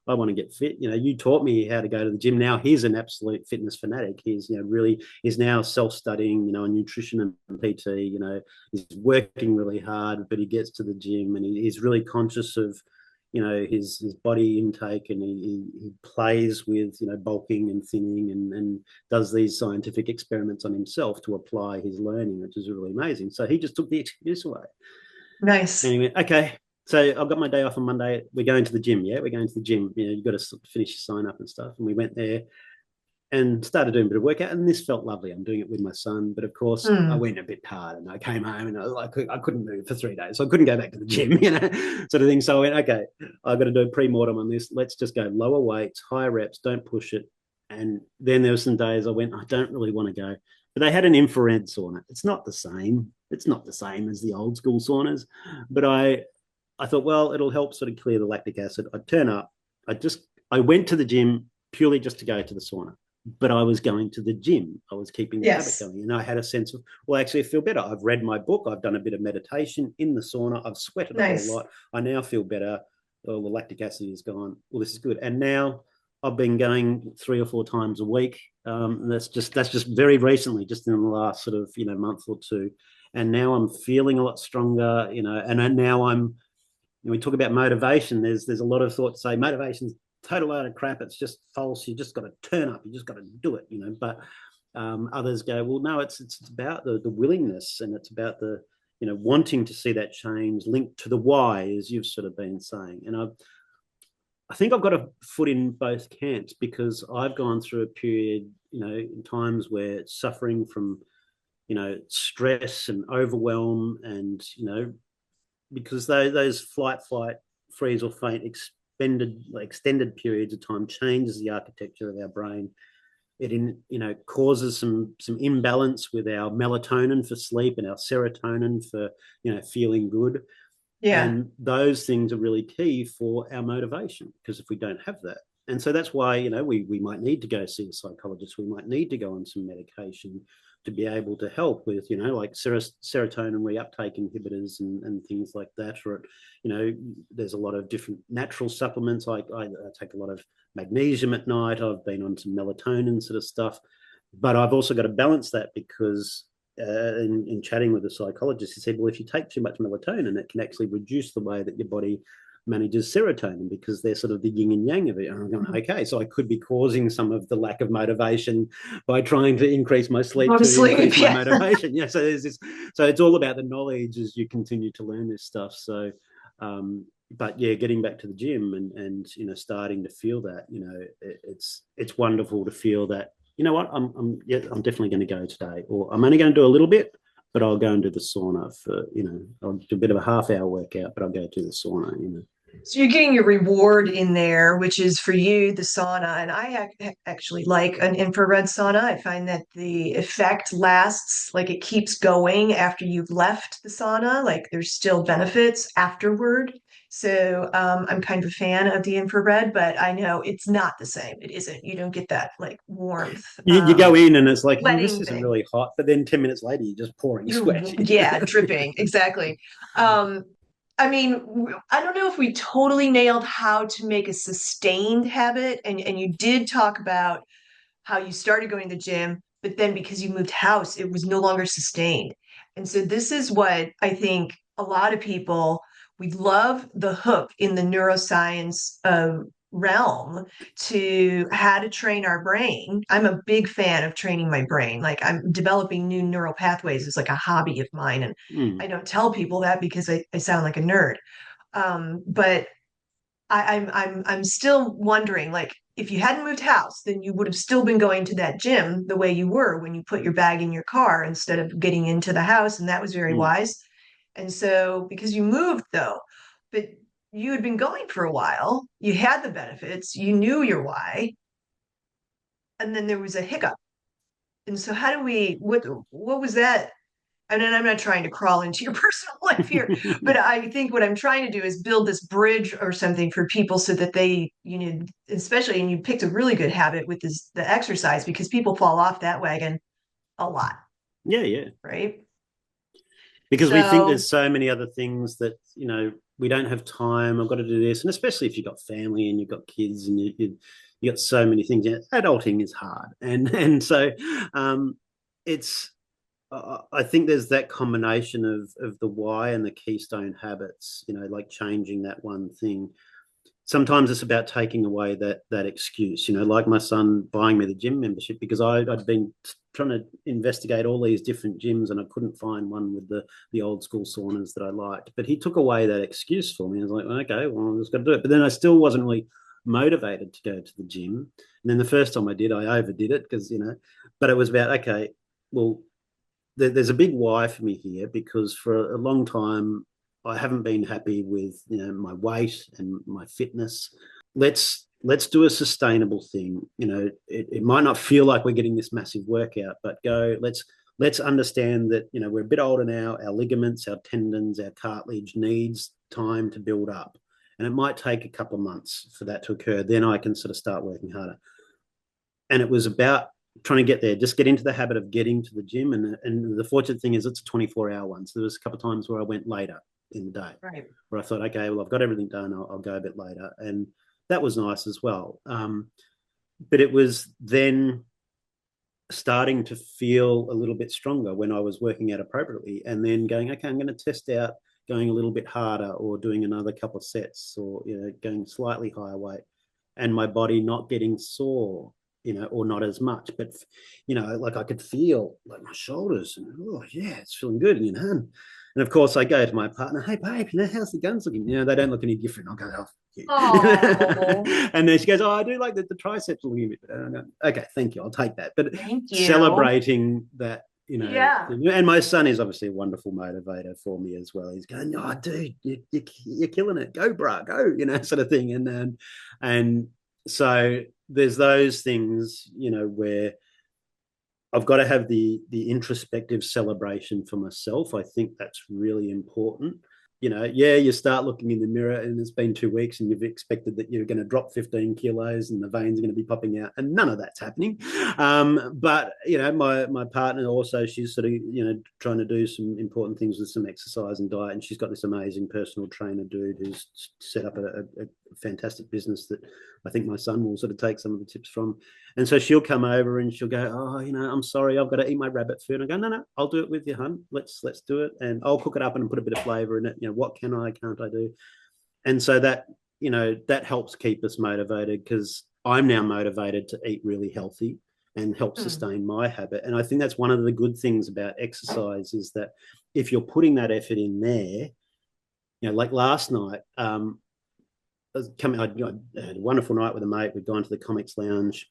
want to get fit. You taught me how to go to the gym. Now he's an absolute fitness fanatic. He's now self-studying, on nutrition and PT. He's working really hard, but he gets to the gym and he's really conscious of, his body intake, and he plays with, bulking and thinning, and does these scientific experiments on himself to apply his learning, which is really amazing. So he just took the excuse away. Nice. Anyway, okay. So I've got my day off on Monday. We're going to the gym. Yeah, we're going to the gym. You've got to finish your sign up and stuff. And we went there and started doing a bit of workout. And this felt lovely. I'm doing it with my son. But of course, I Mm. went a bit hard, and I came home and I couldn't move for 3 days. So I couldn't go back to the gym, sort of thing. So I went, okay, I've got to do a pre-mortem on this. Let's just go lower weights, higher reps, don't push it. And then there were some days I went, I don't really want to go. but they had an infrared sauna. It's not the same. It's not the same as the old school saunas, but I thought, well, it'll help sort of clear the lactic acid. I'd turn up. I went to the gym purely just to go to the sauna, but I was going to the gym. I was keeping the habit Yes. going, and I had a sense of, well, actually, I feel better. I've read my book. I've done a bit of meditation in the sauna. I've sweated a whole Nice. lot. I now feel better. Oh, the lactic acid is gone. Well, this is good. And now I've been going 3 or 4 times a week. And that's just very recently, just in the last sort of month or two. And now I'm feeling a lot stronger, and now we talk about motivation. There's a lot of thought to say motivation's total load of crap. It's just false. You just got to turn up. You just got to do it, But others go, well, no, it's about the willingness, and it's about the wanting to see that change linked to the why, as you've sort of been saying. And I think I've got a foot in both camps, because I've gone through a period, in times where suffering from, stress and overwhelm, and because those flight, freeze, or faint extended periods of time changes the architecture of our brain. It causes some imbalance with our melatonin for sleep and our serotonin for feeling good. Yeah. And those things are really key for our motivation, because if we don't have that, and so that's why we might need to go see a psychologist. We might need to go on some medication to be able to help with like serotonin reuptake inhibitors and things like that. Or there's a lot of different natural supplements. I take a lot of magnesium at night. I've been on some melatonin sort of stuff, but I've also got to balance that, because in chatting with a psychologist, he said, well, if you take too much melatonin, it can actually reduce the way that your body manages serotonin, because they're sort of the yin and yang of it. And I'm going, okay, so I could be causing some of the lack of motivation by trying to increase my sleep Go to to sleep. increase my Yeah. motivation. Yeah, so there's this. So it's all about the knowledge as you continue to learn this stuff. So, but yeah, getting back to the gym and starting to feel that, it's wonderful to feel that. You know what? I'm definitely going to go today, or I'm only going to do a little bit, but I'll go and do the sauna for I'll do a bit of a half-hour workout, but I'll go to the sauna. So you're getting your reward in there, which is for you the sauna. And I actually like an infrared sauna. I find that the effect lasts, like it keeps going after you've left the sauna. Like there's still benefits afterward. So I'm kind of a fan of the infrared, but I know it's not the same. It isn't. You don't get that like warmth, You go in and it's like, this wetting isn't thing. really hot, but then 10 minutes later you're just pouring sweat. Yeah, dripping. Exactly. Um, I mean, I don't know if we totally nailed how to make a sustained habit. And you did talk about how you started going to the gym, but then because you moved house, it was no longer sustained. And so this is what I think a lot of people, we love the hook in the neuroscience realm to how to train our brain. I'm a big fan of training my brain. Like I'm developing new neural pathways is like a hobby of mine. And Mm. I don't tell people that because I sound like a nerd. But I'm still wondering, like, if you hadn't moved house, then you would have still been going to that gym the way you were when you put your bag in your car instead of getting into the house, and that was very Mm. wise. And so, because you moved though, but you had been going for a while, you had the benefits, you knew your why, and then there was a hiccup. And so, how do we? What was that? And then I'm not trying to crawl into your personal life here, but I think what I'm trying to do is build this bridge or something for people so that they, especially, and you picked a really good habit with the exercise because people fall off that wagon a lot, Yeah, yeah. right? Because we think So, there's so many other things that, we don't have time. I've got to do this. And especially if you've got family and you've got kids and you got so many things. Adulting is hard. And so it's, I think there's that combination of the why and the keystone habits, like changing that one thing. Sometimes it's about taking away that excuse, like my son buying me the gym membership, because I'd been trying to investigate all these different gyms and I couldn't find one with the old school saunas that I liked. But he took away that excuse for me. I was like, okay, well, I'm just going to do it. But then I still wasn't really motivated to go to the gym. And then the first time I did, I overdid it because, but it was about, okay, well, there's a big why for me here, because for a long time I haven't been happy with my weight and my fitness. Let's let's do a sustainable thing. It might not feel like we're getting this massive workout, but let's understand that we're a bit older now. Our ligaments, our tendons, our cartilage needs time to build up, and it might take a couple of months for that to occur. Then I can sort of start working harder. And it was about trying to get there, just get into the habit of getting to the gym. And the fortunate thing is it's a 24-hour one. So there was a couple of times where I went later in the day, Right. where I thought, okay, well, I've got everything done. I'll go a bit later. And that was nice as well. But it was then starting to feel a little bit stronger when I was working out appropriately, and then going, okay, I'm going to test out going a little bit harder or doing another couple of sets, or going slightly higher weight, and my body not getting sore, or not as much, but like I could feel like my shoulders, and oh yeah, it's feeling good, and of course I go to my partner, hey babe, how's the guns looking? They don't look any different. I'll go, oh, Oh, and then she goes, oh, I do like the triceps looking a bit better. And I go, okay, thank you, I'll take that. But thank you. celebrating that, Yeah. and my son is obviously a wonderful motivator for me as well. He's going, oh dude, you're killing it, go brah, go, sort of thing. And so there's those things, where I've got to have the introspective celebration for myself. I think that's really important. Yeah, you start looking in the mirror and it's been 2 weeks and you've expected that you're going to drop 15 kilos and the veins are going to be popping out, and none of that's happening. But my partner also, she's sort of trying to do some important things with some exercise and diet, and she's got this amazing personal trainer dude who's set up a fantastic business that I think my son will sort of take some of the tips from. And so she'll come over and she'll go, oh, I'm sorry, I've got to eat my rabbit food. And I go, no, I'll do it with you, hun. Let's do it, and I'll cook it up and put a bit of flavor in it. What can't I do? And so that helps keep us motivated, because I'm now motivated to eat really healthy and help Hmm. sustain my habit. And I think that's one of the good things about exercise, is that if you're putting that effort in there, like last night, I had a wonderful night with a mate. We'd gone to the Comics Lounge.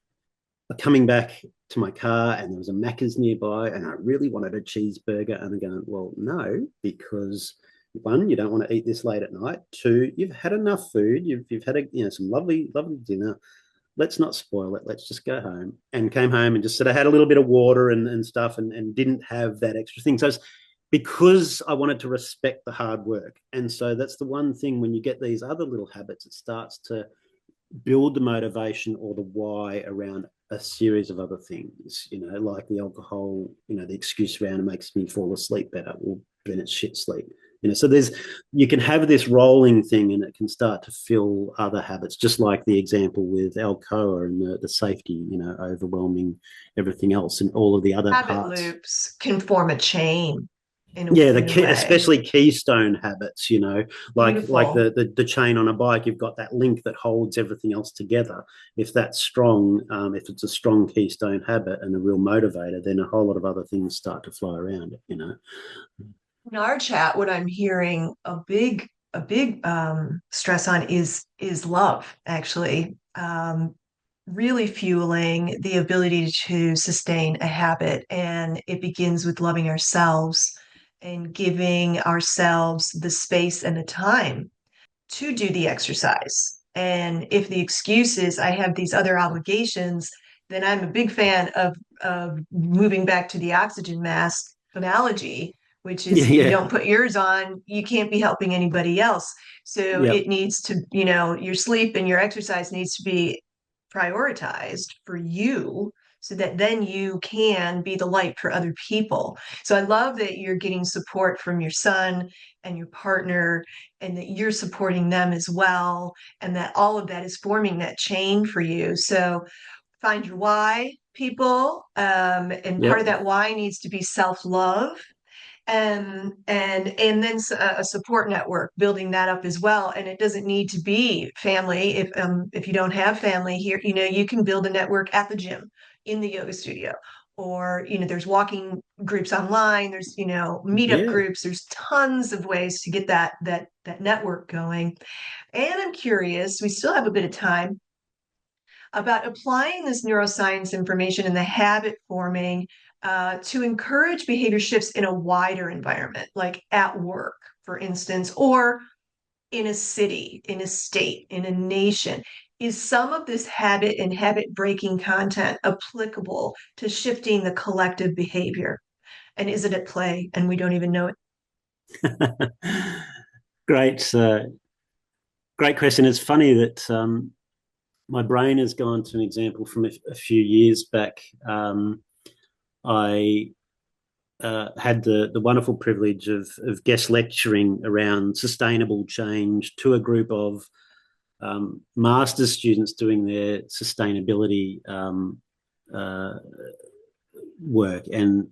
Coming back to my car, and there was a Macca's nearby, and I really wanted a cheeseburger. And I'm going, well, no, because one, you don't want to eat this late at night. Two, you've had enough food. You've had some lovely dinner. Let's not spoil it. Let's just go home. And came home and just sort of had a little bit of water and stuff, and didn't have that extra thing. So it's because I wanted to respect the hard work. And so that's the one thing, when you get these other little habits, it starts to build the motivation or the why around a series of other things, like the alcohol, the excuse around it makes me fall asleep better. Well, then it's shit sleep. So you can have this rolling thing, and it can start to fill other habits, just like the example with Alcoa and the safety, overwhelming everything else and all of the other Habit parts. loops can form a chain Yeah, in a way. especially keystone habits, like Beautiful. the chain on a bike. You've got that link that holds everything else together. If that's strong, if it's a strong keystone habit and a real motivator, then a whole lot of other things start to flow around it. In our chat, what I'm hearing a big stress on is love, actually. Really fueling the ability to sustain a habit. And it begins with loving ourselves and giving ourselves the space and the time to do the exercise. And if the excuse is I have these other obligations, then I'm a big fan of moving back to the oxygen mask analogy, which Yeah, is if you yeah, don't put yours on, you can't be helping anybody else. So yeah, it needs to, your sleep and your exercise needs to be prioritized for you so that then you can be the light for other people. So I love that you're getting support from your son and your partner, and that you're supporting them as well, and that all of that is forming that chain for you. So find your why, people, and part of yep, that why needs to be self-love, and then a support network, building that up as well. And it doesn't need to be family. If you don't have family here, you can build a network at the gym, in the yoga studio, or there's walking groups online, there's meetup yeah, groups, there's tons of ways to get that network going. And I'm curious, we still have a bit of time, about applying this neuroscience information in the habit forming, to encourage behavior shifts in a wider environment, like at work, for instance, or in a city, in a state, in a nation. Is some of this habit and habit breaking content applicable to shifting the collective behavior? And is it at play and we don't even know it? Great, great question. It's funny that my brain has gone to an example from a few years back. I had the wonderful privilege of guest lecturing around sustainable change to a group of master's students doing their sustainability work. And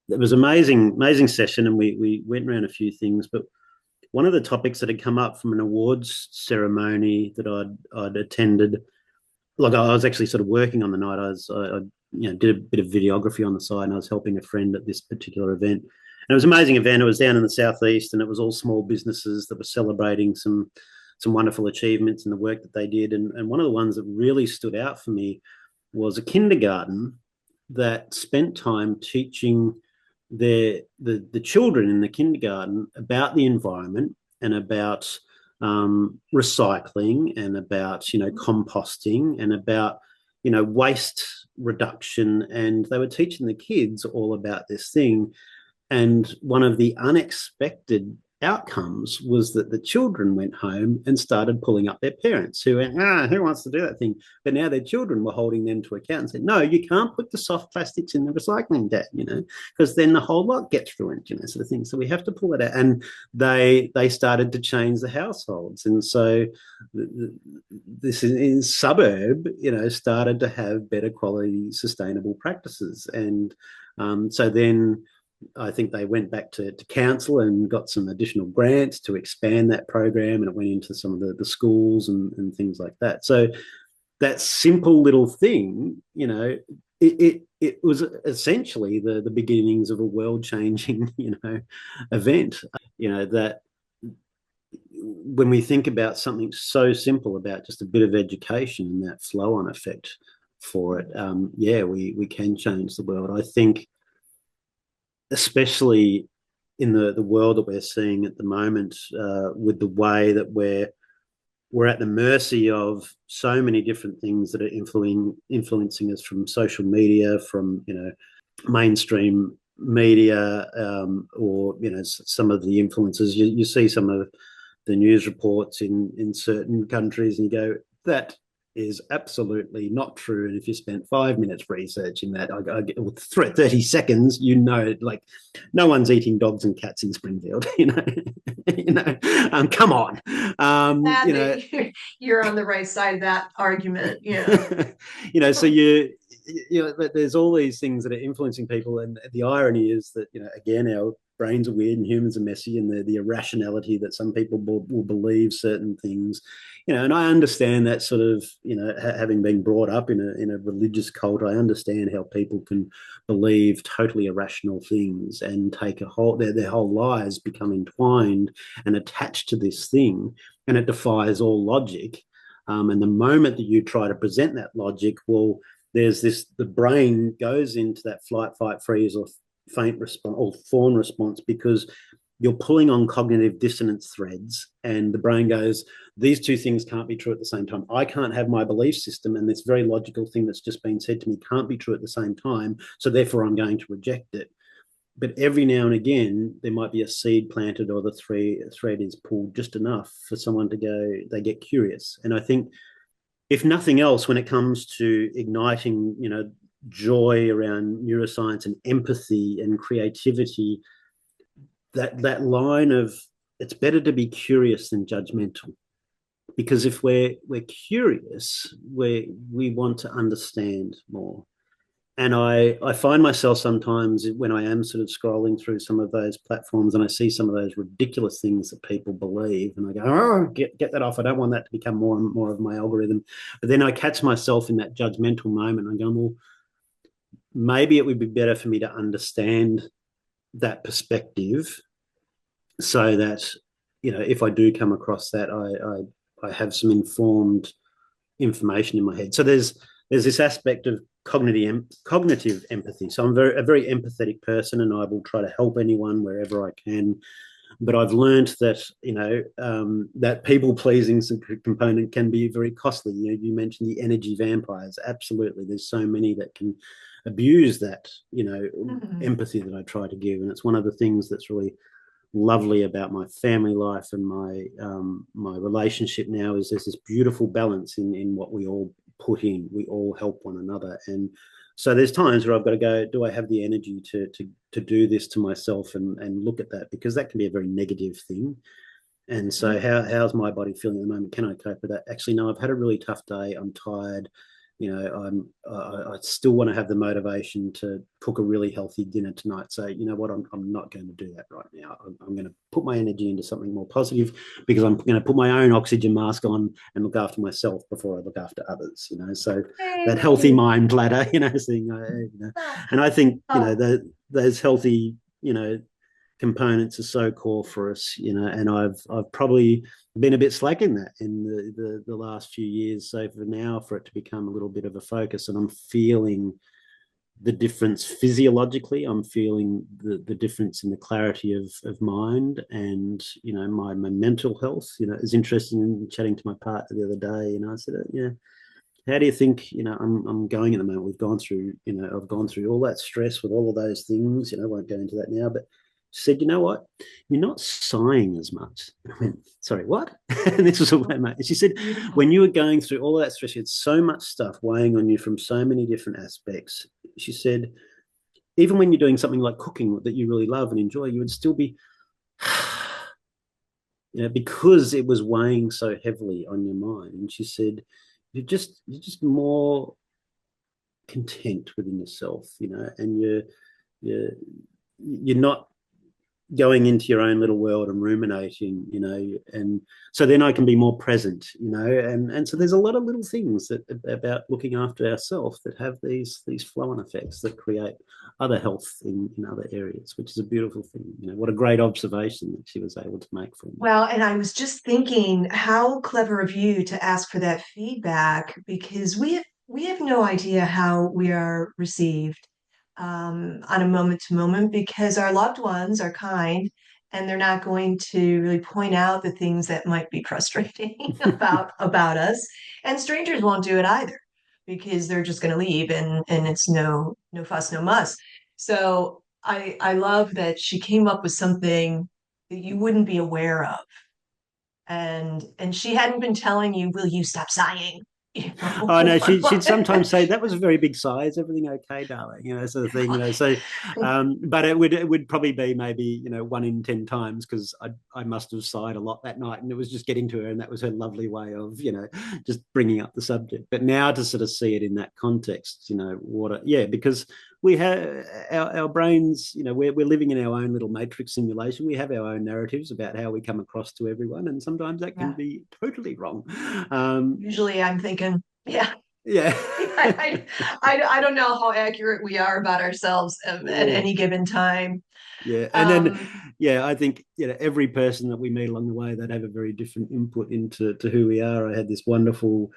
it was amazing session. And we went around a few things, but one of the topics that had come up from an awards ceremony that I'd attended, like I was actually sort of working on the night. I did a bit of videography on the side, and I was helping a friend at this particular event. And it was an amazing event. It was down in the southeast, and it was all small businesses that were celebrating some wonderful achievements in the work that they did. And one of the ones that really stood out for me was a kindergarten that spent time teaching the children in the kindergarten about the environment and about recycling and about composting and about waste reduction. And they were teaching the kids all about this thing. And one of the unexpected outcomes was that the children went home and started pulling up their parents who went, who wants to do that thing? But now their children were holding them to account and said, no, you can't put the soft plastics in the recycling, Dad, because then the whole lot gets ruined, sort of thing. So we have to pull it out. And they started to change the households. And so this in suburb, started to have better quality, sustainable practices. And so then I think they went back to council and got some additional grants to expand that program, and it went into some of the schools and things like that. So that simple little thing, it was essentially the beginnings of a world-changing, event. That when we think about something so simple about just a bit of education and that flow-on effect for it, we can change the world. I think especially in the world that we're seeing at the moment, with the way that we're at the mercy of so many different things that are influencing us, from social media, from mainstream media, or some of the influences. You see some of the news reports in certain countries, and you go, that is absolutely not true. And if you spent 5 minutes researching that, with 30 seconds, like no one's eating dogs and cats in Springfield. Come on. You're on the right side of that argument. Yeah. So there's all these things that are influencing people, and the irony is that again, our brains are weird and humans are messy, and the irrationality that some people will believe certain things, and I understand that sort of, having been brought up in a religious cult, I understand how people can believe totally irrational things and take their whole lives become entwined and attached to this thing, and it defies all logic. And the moment that you try to present that logic, well, the brain goes into that flight, fight, freeze, or faint response, or fawn response, because you're pulling on cognitive dissonance threads, and the brain goes, these two things can't be true at the same time. I can't have my belief system and this very logical thing that's just been said to me can't be true at the same time, so therefore I'm going to reject it. But every now and again, there might be a seed planted, or the thread is pulled just enough for someone to go, they get curious. And I think, if nothing else, when it comes to igniting, joy around neuroscience and empathy and creativity, that line of, it's better to be curious than judgmental. Because if we're curious, we want to understand more. And I find myself sometimes, when I am sort of scrolling through some of those platforms and I see some of those ridiculous things that people believe, and I go, oh, get that off. I don't want that to become more and more of my algorithm. But then I catch myself in that judgmental moment. I'm going, well, maybe it would be better for me to understand that perspective, so that, if I do come across that, I have some informed information in my head. So there's this aspect of cognitive empathy. So I'm a very empathetic person, and I will try to help anyone wherever I can. but I've learned that that people pleasing component can be very costly. You mentioned the energy vampires. Absolutely, there's so many that can abuse that Mhm. empathy that I try to give, and it's one of the things that's really lovely about my family life and my relationship now is there's this beautiful balance in what we all put in. We all help one another, and so there's times where I've got to go, do I have the energy to do this to myself and look at that, because that can be a very negative thing. And so Mhm. how's my body feeling at the moment? Can I cope with that? Actually, no, I've had a really tough day. I'm tired. I still want to have the motivation to cook a really healthy dinner tonight. So you know what, I'm not going to do that right now. I'm going to put my energy into something more positive, because I'm going to put my own oxygen mask on and look after myself before I look after others. So that healthy Hey. mind ladder, seeing, Oh, and I think oh, those healthy components are so core for us, and I've probably been a bit slack in that in the last few years. So for now, for it to become a little bit of a focus, and I'm feeling the difference physiologically. I'm feeling the difference in the clarity of mind, and my mental health. It was interesting in chatting to my partner the other day, and I said, yeah, how do you think I'm going at the moment? We've gone through, I've gone through all that stress with all of those things. I won't go into that now, but she said, you know what, you're not sighing as much. I went, sorry, what? And this was all my mate. And she said, when beautiful. you were going through all of that stress, you had so much stuff weighing on you from so many different aspects. She said, even when you're doing something like cooking that you really love and enjoy, you would still be because it was weighing so heavily on your mind. And she said, you're just more content within yourself, and you're not going into your own little world and ruminating, and so then I can be more present, and so there's a lot of little things that about looking after ourselves that have these flow-on effects that create other health in other areas, which is a beautiful thing. What a great observation that she was able to make for me. Well, and I was just thinking how clever of you to ask for that feedback because we have no idea how we are received on a moment to moment because our loved ones are kind and they're not going to really point out the things that might be frustrating about us. And strangers won't do it either because they're just going to leave and it's no fuss, no muss. So I love that she came up with something that you wouldn't be aware of. And she hadn't been telling you, will you stop sighing? You Oh no, know. she'd sometimes say, "That was a very big sigh. Is everything okay, darling?" Sort of thing. So, but it would probably be maybe 1 in 10 times, because I must have sighed a lot that night, and it was just getting to her, and that was her lovely way of just bringing up the subject. But now to sort of see it in that context, because we have our brains, we're living in our own little matrix simulation. We have our own narratives about how we come across to everyone, and sometimes that can Yeah. be totally wrong. Um, Usually I'm thinking, yeah, yeah. I don't know how accurate we are about ourselves at Oh, any given time. yeah. And then, Um, yeah, I think, every person that we meet along the way, that have a very different input into who we are. I had this wonderful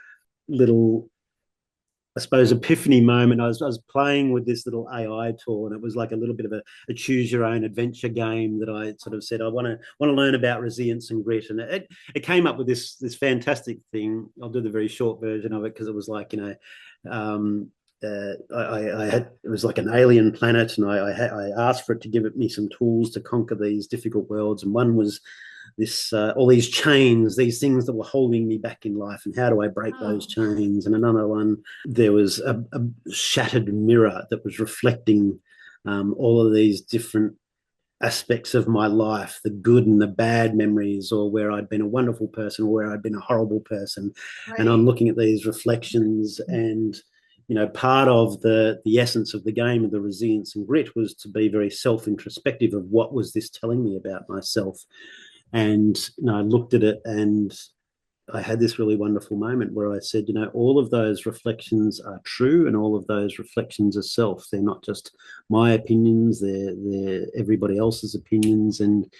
little, I suppose, epiphany moment. I was playing with this little AI tool, and it was like a little bit of a choose your own adventure game that I sort of said I want to learn about resilience and grit, and it came up with this fantastic thing. I'll do the very short version of it, because it was like I had, it was like an alien planet, and I asked for it to give me some tools to conquer these difficult worlds, and one was this all these chains, these things that were holding me back in life, and how do I break those oh, chains? And another one, there was a shattered mirror that was reflecting all of these different aspects of my life, the good and the bad memories, or where I'd been a wonderful person or where I'd been a horrible person. And I'm right. looking at these reflections, and part of the essence of the game of the resilience and grit was to be very self-introspective of what was this telling me about myself. And I looked at it, and I had this really wonderful moment where I said, all of those reflections are true, and all of those reflections are self. They're not just my opinions; they're everybody else's opinions, and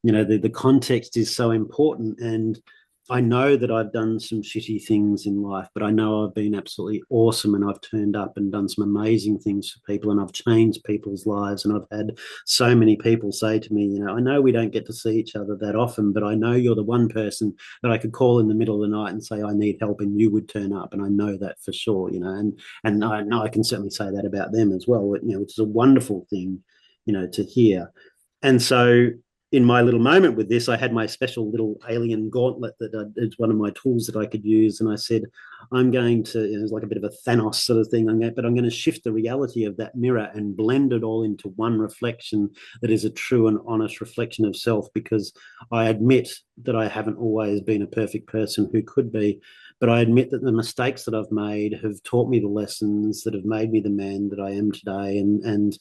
the context is so important. And I know that I've done some shitty things in life, but I know I've been absolutely awesome and I've turned up and done some amazing things for people and I've changed people's lives. And I've had so many people say to me, I know we don't get to see each other that often, but I know you're the one person that I could call in the middle of the night and say, I need help, and you would turn up. And I know that for sure, and I know I can certainly say that about them as well, which is a wonderful thing, to hear. And so in my little moment with this, I had my special little alien gauntlet that is one of my tools that I could use. And I said, I'm going to, it's like a bit of a Thanos sort of thing, but I'm going to shift the reality of that mirror and blend it all into one reflection that is a true and honest reflection of self, because I admit that I haven't always been a perfect person who could be. But I admit that the mistakes that I've made have taught me the lessons that have made me the man that I am today. And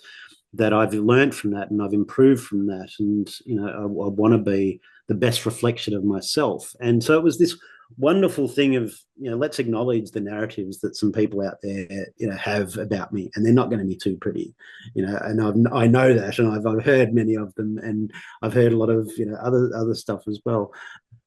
that I've learned from that and I've improved from that. And, I want to be the best reflection of myself. And so it was this wonderful thing of, let's acknowledge the narratives that some people out there, have about me, and they're not going to be too pretty, and I know that, and I've heard many of them, and I've heard a lot of, other stuff as well.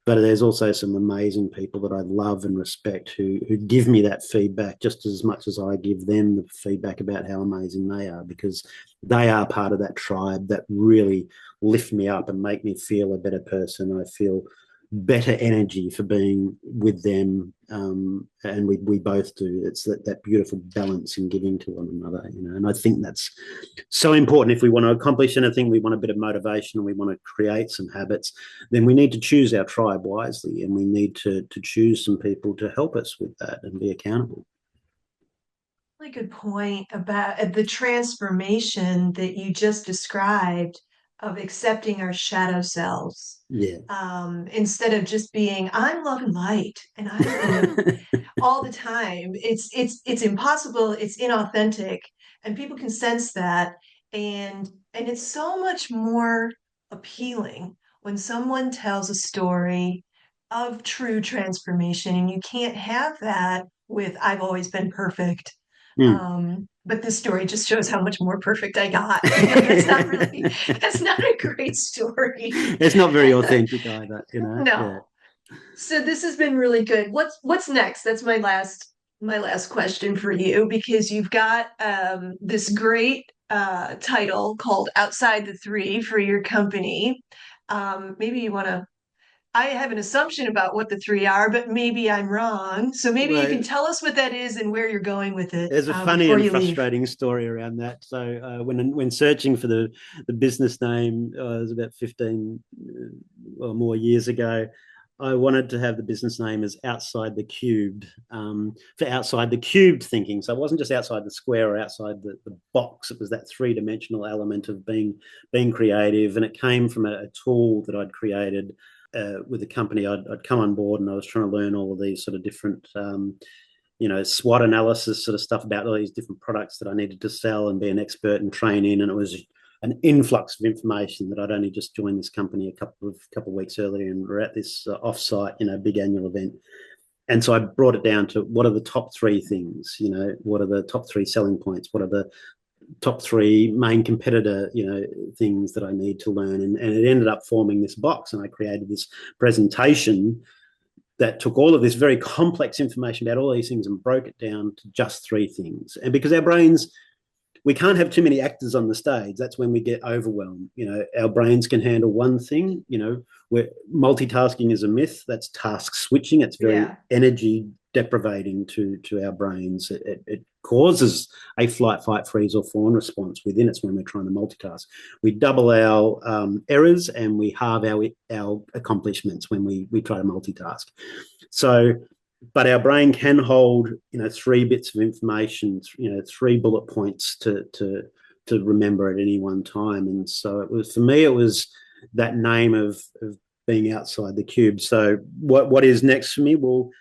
But there's also some amazing people that I love and respect who give me that feedback just as much as I give them the feedback about how amazing they are, because they are part of that tribe that really lift me up and make me feel a better person. I feel better energy for being with them, and we both do. It's that beautiful balance in giving to one another, and I think that's so important. If we want to accomplish anything, we want a bit of motivation and we want to create some habits, then we need to choose our tribe wisely, and we need to choose some people to help us with that and be accountable. Really good point about the transformation that you just described of accepting our shadow selves. Yeah. Instead of just being, I'm love and light, and I'm all the time. It's impossible, it's inauthentic, and people can sense that. And it's so much more appealing when someone tells a story of true transformation, and you can't have that with I've always been perfect. Mm. But this story just shows how much more perfect I got. That's not really, that's not a great story. It's not very authentic either, Yeah. No. So this has been really good. What's next? That's my last question for you, because you've got this great title called Outside the Three for your company. Maybe you want to. I have an assumption about what the three are, but maybe I'm wrong. So maybe you can Well, tell us what that is and where you're going with it there's a funny before and you leave. frustrating story around that. So when searching for the business name, it was about 15 or more years ago. I wanted to have the business name as Outside the Cubed, for outside the cubed thinking. So it wasn't just outside the square or outside the box. It was that three-dimensional element of being creative, and it came from a tool that I'd created with a company. I'd come on board, and I was trying to learn all of these sort of different SWOT analysis sort of stuff about all these different products that I needed to sell and be an expert and train in. And it was an influx of information that I'd only just joined this company a couple of weeks earlier, and we're at this offsite, big annual event. And so I brought it down to what are the top three things, what are the top three selling points, what are the top three main competitor, things that I need to learn. And it ended up forming this box, and I created this presentation that took all of this very complex information about all these things and broke it down to just three things. And because our brains, we can't have too many actors on the stage. That's when we get overwhelmed. Our brains can handle one thing. Where multitasking is a myth. That's task switching. It's very Yeah. energy deprivating to our brains. It causes a flight, fight, freeze, or fawn response within us when we're trying to multitask. We double our errors and we halve our accomplishments when we try to multitask. So, but our brain can hold, three bits of information, three bullet points to remember at any one time. And so it was, for me, it was that name of being outside the cube. So what is next for me? Well,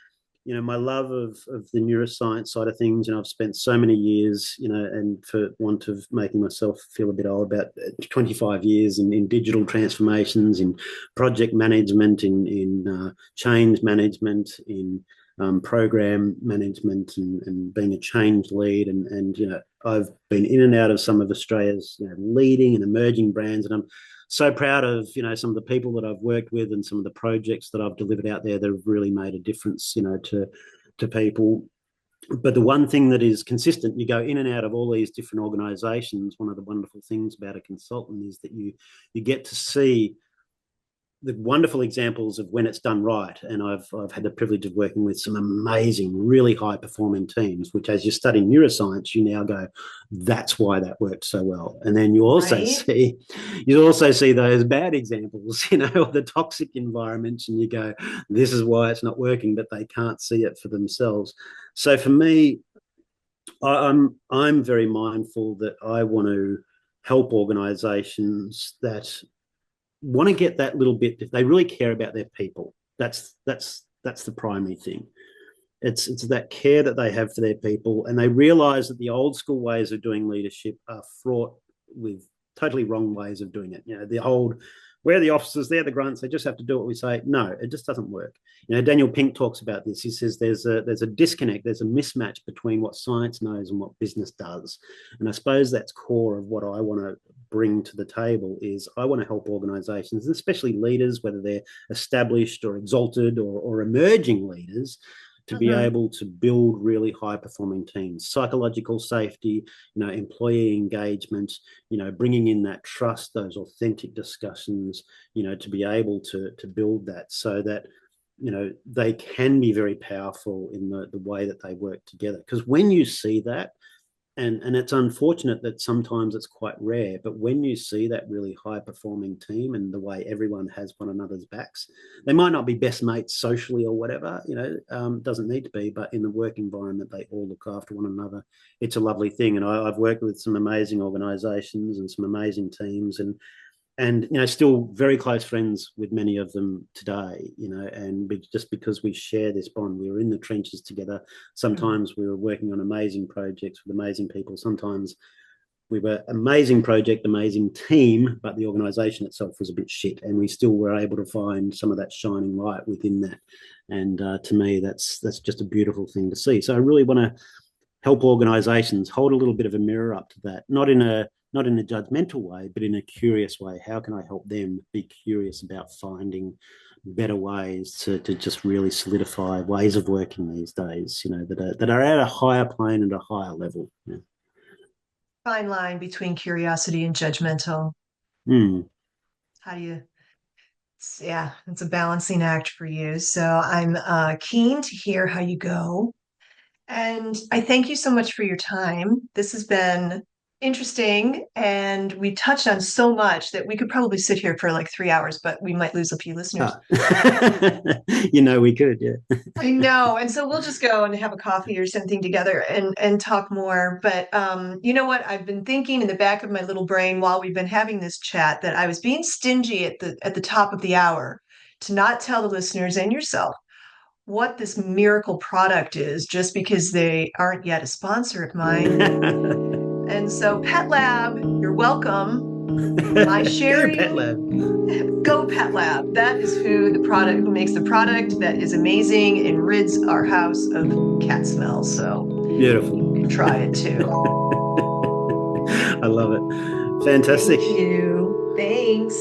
my love of the neuroscience side of things, I've spent so many years, and for want of making myself feel a bit old, about 25 years in digital transformations, in project management, in change management, in program management, and being a change lead. And I've been in and out of some of Australia's leading and emerging brands, and I'm so proud of, some of the people that I've worked with and some of the projects that I've delivered out there that have really made a difference, to people. But the one thing that is consistent, you go in and out of all these different organizations. One of the wonderful things about a consultant is that you get to see the wonderful examples of when it's done right. And I've had the privilege of working with some amazing, really high performing teams, which as you study neuroscience, you now go, that's why that worked so well. And then Right? you also see those bad examples, of the toxic environments, and you go, this is why it's not working, but they can't see it for themselves. So for me, I'm very mindful that I want to help organizations that want to get that little bit. If they really care about their people, that's the primary thing. It's that care that they have for their people, and they realize that the old school ways of doing leadership are fraught with totally wrong ways of doing it. The old, we're the officers, they're the grunts, they just have to do what we say. No, it just doesn't work. Daniel Pink talks about this. He says there's a disconnect, there's a mismatch between what science knows and what business does. And I suppose that's core of what I want to bring to the table is I want to help organizations, especially leaders, whether they're established or exalted or emerging leaders, to be Mm-hmm. able to build really high performing teams, psychological safety, employee engagement, bringing in that trust, those authentic discussions, to be able to build that so that, they can be very powerful in the way that they work together. Because when you see that, and it's unfortunate that sometimes it's quite rare, but when you see that really high performing team and the way everyone has one another's backs, they might not be best mates socially or whatever, doesn't need to be, but in the work environment, they all look after one another. It's a lovely thing. And I've worked with some amazing organizations and some amazing teams, and still very close friends with many of them today, and just because we share this bond. We were in the trenches together. Sometimes we were working on amazing projects with amazing people. Sometimes we were amazing project, amazing team, but the organization itself was a bit shit, and we still were able to find some of that shining light within that. And to me, that's just a beautiful thing to see. So I really want to help organizations hold a little bit of a mirror up to that, not in a judgmental way, but in a curious way. How can I help them be curious about finding better ways to just really solidify ways of working these days, that are at a higher plane and a higher level. Fine line between curiosity and judgmental. Mm. How do you Yeah, it's a balancing act for you. So I'm keen to hear how you go. And I thank you so much for your time. This has been interesting, and we touched on so much that we could probably sit here for like 3 hours, but we might lose a few listeners. Ah. We could, yeah. I know. And so we'll just go and have a coffee or something together and talk more. But you know what? I've been thinking in the back of my little brain while we've been having this chat that I was being stingy at the top of the hour to not tell the listeners and yourself what this miracle product is just because they aren't yet a sponsor of mine. And so Pet Lab, you're welcome. My Go Pet sharing, Lab. go Pet Lab. That is who makes the product that is amazing and rids our house of cat smell. So Beautiful. you can try it too. I love it. Fantastic. Thank you. Thanks.